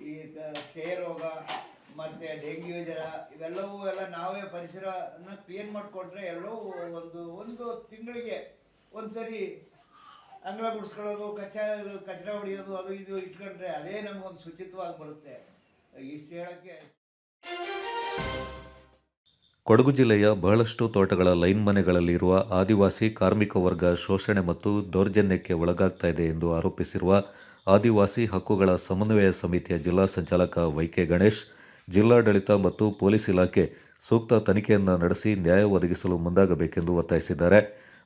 ಈ ಕ್ಷಯರೋಗ ಮತ್ತು ಡೆಂಗ್ಯೂ ಜ್ವರ ಇವೆಲ್ಲವೂ ನಾವೇ ಪರಿಸರನ ಕ್ಲೀನ್ ಮಾಡಿಕೊಟ್ರೆ ಎಲ್ಲವೂ ಒಂದು ತಿಂಗಳಿಗೆ ಒಂದ್ಸರಿ ಅಂಗಳ ಗುಡಿಸ್ಕೊಳ್ಳೋದು, ಕಚರ ಹೊಡೆಯೋದು, ಅದು ಇದು ಇಟ್ಕೊಂಡ್ರೆ ಅದೇ ನಮಗೊಂದು ಶುಚಿತ್ವವಾಗಿ ಬರುತ್ತೆ. ಇಷ್ಟು ಹೇಳೋಕ್ಕೆ. ಕೊಡಗು ಜಿಲ್ಲೆಯ ಬಹಳಷ್ಟು ತೋಟಗಳ ಲೈನ್ ಮನೆಗಳಲ್ಲಿರುವ ಆದಿವಾಸಿ ಕಾರ್ಮಿಕ ವರ್ಗ ಶೋಷಣೆ ಮತ್ತು ದೌರ್ಜನ್ಯಕ್ಕೆ ಒಳಗಾಗ್ತಾ ಇದೆ ಎಂದು ಆರೋಪಿಸಿರುವ ಆದಿವಾಸಿ ಹಕ್ಕುಗಳ ಸಮನ್ವಯ ಸಮಿತಿಯ ಜಿಲ್ಲಾ ಸಂಚಾಲಕ ವೈಕೆ ಗಣೇಶ್, ಜಿಲ್ಲಾಡಳಿತ ಮತ್ತು ಪೊಲೀಸ್ ಇಲಾಖೆ ಸೂಕ್ತ ತನಿಖೆಯನ್ನು ನಡೆಸಿ ನ್ಯಾಯ ಒದಗಿಸಲು ಮುಂದಾಗಬೇಕೆಂದು ಒತ್ತಾಯಿಸಿದ್ದಾರೆ.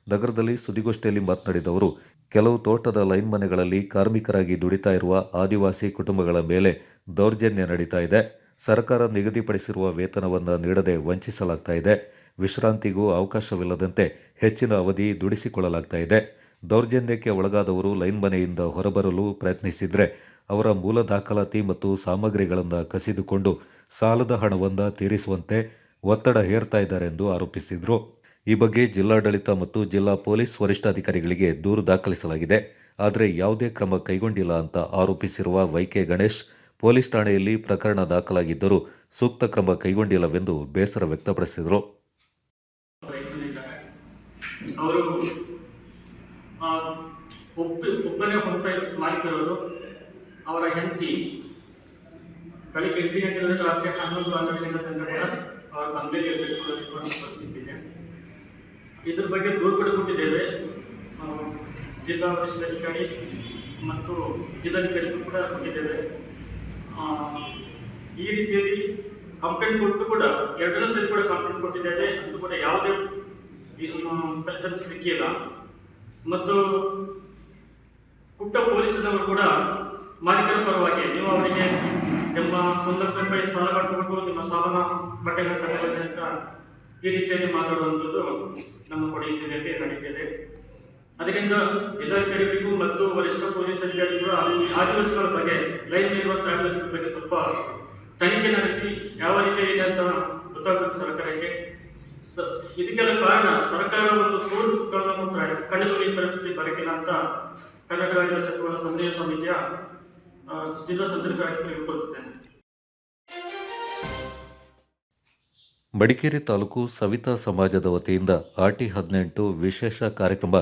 ನಗರದಲ್ಲಿ ಸುದ್ದಿಗೋಷ್ಠಿಯಲ್ಲಿ ಮಾತನಾಡಿದ ಅವರು, ಕೆಲವು ತೋಟದ ಲೈನ್ ಮನೆಗಳಲ್ಲಿ ಕಾರ್ಮಿಕರಾಗಿ ದುಡಿತಾ ಇರುವ ಆದಿವಾಸಿ ಕುಟುಂಬಗಳ ಮೇಲೆ ದೌರ್ಜನ್ಯ ನಡೀತಾ ಇದೆ. ಸರ್ಕಾರ ನಿಗದಿಪಡಿಸಿರುವ ವೇತನವನ್ನು ನೀಡದೆ ವಂಚಿಸಲಾಗ್ತಾ ಇದೆ. ವಿಶ್ರಾಂತಿಗೂ ಅವಕಾಶವಿಲ್ಲದಂತೆ ಹೆಚ್ಚಿನ ಅವಧಿ ದುಡಿಸಿಕೊಳ್ಳಲಾಗ್ತಾ ಇದೆ. ದೌರ್ಜನ್ಯಕ್ಕೆ ಒಳಗಾದವರು ಲೈನ್ ಮನೆಯಿಂದ ಹೊರಬರಲು ಪ್ರಯತ್ನಿಸಿದರೆ ಅವರ ಮೂಲ ದಾಖಲಾತಿ ಮತ್ತು ಸಾಮಗ್ರಿಗಳನ್ನು ಕಸಿದುಕೊಂಡು ಸಾಲದ ಹಣವನ್ನು ತೀರಿಸುವಂತೆ ಒತ್ತಡ ಹೇರ್ತಾ ಇದ್ದಾರೆ ಎಂದು ಆರೋಪಿಸಿದರು. ಈ ಬಗ್ಗೆ ಜಿಲ್ಲಾಡಳಿತ ಮತ್ತು ಜಿಲ್ಲಾ ಪೊಲೀಸ್ ವರಿಷ್ಠಾಧಿಕಾರಿಗಳಿಗೆ ದೂರು ದಾಖಲಿಸಲಾಗಿದೆ. ಆದರೆ ಯಾವುದೇ ಕ್ರಮ ಕೈಗೊಂಡಿಲ್ಲ ಅಂತ ಆರೋಪಿಸಿರುವ ವೈಕೆ ಗಣೇಶ್, ಪೊಲೀಸ್ ಠಾಣೆಯಲ್ಲಿ ಪ್ರಕರಣ ದಾಖಲಾಗಿದ್ದರೂ ಸೂಕ್ತ ಕ್ರಮ ಕೈಗೊಂಡಿಲ್ಲವೆಂದು ಬೇಸರ ವ್ಯಕ್ತಪಡಿಸಿದರು. ಅವರು ಒಬ್ಬನೇ ಹೊರಟ ಮಾಲೀಕರವರು, ಅವರ ಹೆಂಡತಿ ಬೆಳಿಗ್ಗೆ 8 ಗಂಟೆಯಿಂದ ರಾತ್ರಿ 11-12 ಗಂಟೆ ತನಕ ಕೂಡ ಅವರ ಬಂಗಲೆಗೆ ಇರಬೇಕು ಪರಿಸ್ಥಿತಿ ಇದೆ. ಇದ್ರ ಬಗ್ಗೆ ದೂರು ಕೂಡ ಕೊಟ್ಟಿದ್ದೇವೆ. ಜಿಲ್ಲಾ ವರಿಷ್ಠಾಧಿಕಾರಿ ಮತ್ತು ಜಿಲ್ಲಾಧಿಕಾರಿಗೂ ಕೂಡ ಕೊಟ್ಟಿದ್ದೇವೆ. ಈ ರೀತಿಯಲ್ಲಿ ಕಂಪ್ಲೇಂಟ್ ಕೊಟ್ಟು ಕೂಡ 2 ಸರಿ ಕೂಡ ಕಂಪ್ಲೇಂಟ್ ಕೊಟ್ಟಿದ್ದೇವೆ. ಅದು ಕೂಡ ಯಾವುದೇ ಫಲಿತಾಂಶ ಸಿಕ್ಕಿಲ್ಲ. ಮತ್ತು ಪುಟ್ಟ ಪೊಲೀಸರವರು ಕೂಡ ಮಾಲೀಕರ ಪರವಾಗಿ ನೀವು ಅವರಿಗೆ ನಿಮ್ಮ 1 ಲಕ್ಷ ರೂಪಾಯಿ ಸಾಲ ಮಾಡಿಕೊಟ್ಟು ನಿಮ್ಮ ಸಾಲನ ಬಟ್ಟೆಗಳ ತಗೊಳ್ಳಿ ಅಂತ ಈ ರೀತಿಯಲ್ಲಿ ಮಾತಾಡುವಂಥದ್ದು ನಮ್ಮ ಕೊಡಗು ಜಿಲ್ಲೆಯಲ್ಲಿ ನಡೀತಿದೆ. ಅದರಿಂದ ಜಿಲ್ಲಾಧಿಕಾರಿಗಳಿಗೂ ಮತ್ತು ವರಿಷ್ಠ ಪೊಲೀಸ್ ಅಧಿಕಾರಿಗಳು ಆದಿವಾಸಿಗಳ ಬಗ್ಗೆ, ಲೈನ್ ಇರುವಂಥ ಆದಿವಾಸಿಗಳ ಬಗ್ಗೆ ಸ್ವಲ್ಪ ತನಿಖೆ ನಡೆಸಿ ಯಾವ ರೀತಿಯಲ್ಲಿ ಅಂತ ಗೊತ್ತಾಗುತ್ತೆ ಸರ್ಕಾರಕ್ಕೆ. ಇದಕ್ಕೆಲ್ಲ ಕಾರಣ ಸರ್ಕಾರ ಒಂದು ಸೋಲುಗಳನ್ನು ಕಳೆದುಕೊಳ್ಳಿ ಪರಿಸ್ಥಿತಿ ಬರಕಿಲ್ಲ ಅಂತ ಕರ್ನಾಟಕ ಆದಿವಾಸಿ ಹಕ್ಕುಗಳ ಸಮನ್ವಯ ಸಮಿತಿಯ ಜಿಲ್ಲಾ ಸಂಚಾಲಕರಾಗಿ ತಿಳ್ಕೊಳ್ತಿದ್ದೇನೆ. ಮಡಿಕೇರಿ ತಾಲೂಕು ಸವಿತಾ ಸಮಾಜದ ವತಿಯಿಂದ RT-18 ವಿಶೇಷ ಕಾರ್ಯಕ್ರಮ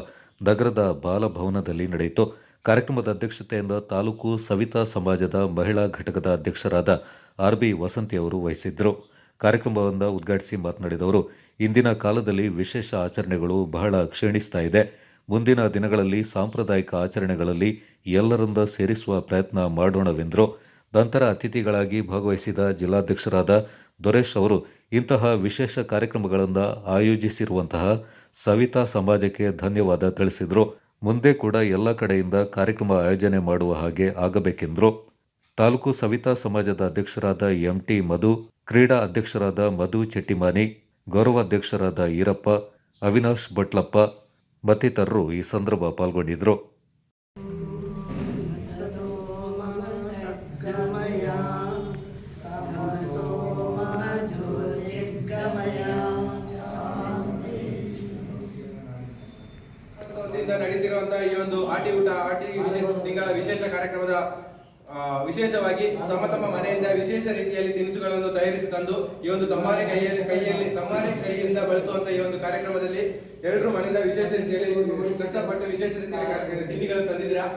ನಗರದ ಬಾಲಭವನದಲ್ಲಿ ನಡೆಯಿತು. ಕಾರ್ಯಕ್ರಮದ ಅಧ್ಯಕ್ಷತೆಯಿಂದ ತಾಲೂಕು ಸವಿತಾ ಸಮಾಜದ ಮಹಿಳಾ ಘಟಕದ ಅಧ್ಯಕ್ಷರಾದ RB ವಸಂತಿ ಅವರು ವಹಿಸಿದ್ದರು. ಕಾರ್ಯಕ್ರಮವನ್ನು ಉದ್ಘಾಟಿಸಿ ಮಾತನಾಡಿದವರು, ಇಂದಿನ ಕಾಲದಲ್ಲಿ ವಿಶೇಷ ಆಚರಣೆಗಳು ಬಹಳ ಕ್ಷೀಣಿಸ್ತಾ ಇದೆ. ಮುಂದಿನ ದಿನಗಳಲ್ಲಿ ಸಾಂಪ್ರದಾಯಿಕ ಆಚರಣೆಗಳಲ್ಲಿ ಎಲ್ಲರಿಂದ ಸೇರಿಸುವ ಪ್ರಯತ್ನ ಮಾಡೋಣವೆಂದರು. ನಂತರ ಅತಿಥಿಗಳಾಗಿ ಭಾಗವಹಿಸಿದ ಜಿಲ್ಲಾಧ್ಯಕ್ಷರಾದ ದೊರೇಶ್ ಅವರು ಇಂತಹ ವಿಶೇಷ ಕಾರ್ಯಕ್ರಮಗಳನ್ನು ಆಯೋಜಿಸಿರುವಂತಹ ಸವಿತಾ ಸಮಾಜಕ್ಕೆ ಧನ್ಯವಾದ ತಿಳಿಸಿದರು. ಮುಂದೆ ಕೂಡ ಎಲ್ಲ ಕಡೆಯಿಂದ ಕಾರ್ಯಕ್ರಮ ಆಯೋಜನೆ ಮಾಡುವ ಹಾಗೆ ಆಗಬೇಕೆಂದರು. ತಾಲೂಕು ಸವಿತಾ ಸಮಾಜದ ಅಧ್ಯಕ್ಷರಾದ MT ಮಧು, ಕ್ರೀಡಾ ಅಧ್ಯಕ್ಷರಾದ ಮಧು ಚೆಟ್ಟಿಮಾನಿ, ಗೌರವಾಧ್ಯಕ್ಷರಾದ ಈರಪ್ಪ, ಅವಿನಾಶ್ ಭಟ್ಲಪ್ಪ ಮತ್ತಿತರರು ಈ ಸಂದರ್ಭ ಪಾಲ್ಗೊಂಡಿದ್ದರು. ನಡೀತಿರುವಂತಹ ಈ ಒಂದು ಆಟಿ ಊಟ ತಿಂಗಳ ವಿಶೇಷ ಕಾರ್ಯಕ್ರಮದ ವಿಶೇಷವಾಗಿ ತಮ್ಮ ಮನೆಯಿಂದ ವಿಶೇಷ ರೀತಿಯಲ್ಲಿ ತಿನಿಸುಗಳನ್ನು ತಯಾರಿಸಿ ತಂದು ಈ ಒಂದು ತಮ್ಮಾರೆ ಕೈಯಿಂದ ಬಳಸುವಂತ ಈ ಒಂದು ಕಾರ್ಯಕ್ರಮದಲ್ಲಿ ಎಲ್ಲರೂ ಮನೆಯಿಂದ ವಿಶೇಷ ರೀತಿಯಲ್ಲಿ ಕಷ್ಟಪಟ್ಟು ವಿಶೇಷ ರೀತಿಯಲ್ಲಿ ತಿಂಡಿಗಳನ್ನು ತಂದಿದ್ದೀರಾ.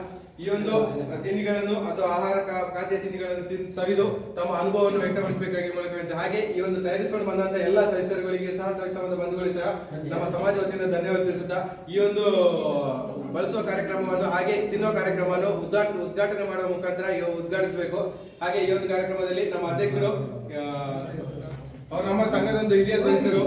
ಈ ಒಂದು ತಿಂಡಿಗಳನ್ನು ಅಥವಾ ಆಹಾರ ಖಾದ್ಯ ತಿಂಡಿಗಳನ್ನು ಸವಿದು ತಮ್ಮ ಅನುಭವವನ್ನು ವ್ಯಕ್ತಪಡಿಸಬೇಕಾಗಿ ಮೂಲಕ ಹಾಗೆ ಈ ಒಂದು ತಯಾರಿಸಿಕೊಂಡು ಬಂದಂತ ಎಲ್ಲ ಸದಸ್ಯರುಗಳಿಗೆ ಸಹ ಸಂಬಂಧ ಬಂಧುಗಳಿಗೆ ಸಹ ನಮ್ಮ ಸಮಾಜ ವತಿಯಿಂದ ಧನ್ಯವಾದ ತಿಳಿಸುತ್ತಾ ಈ ಒಂದು ಬಳಸುವ ಕಾರ್ಯಕ್ರಮವನ್ನು ಹಾಗೆ ತಿನ್ನುವ ಕಾರ್ಯಕ್ರಮವನ್ನು ಉದ್ಘಾಟನೆ ಮಾಡುವ ಮುಖಾಂತರ ಉದ್ಘಾಟಿಸಬೇಕು. ಹಾಗೆ ಈ ಒಂದು ಕಾರ್ಯಕ್ರಮದಲ್ಲಿ ನಮ್ಮ ಅಧ್ಯಕ್ಷರು ಅವರು ನಮ್ಮ ಸಂಘದ ಒಂದು ಹಿರಿಯ ಸದಸ್ಯರು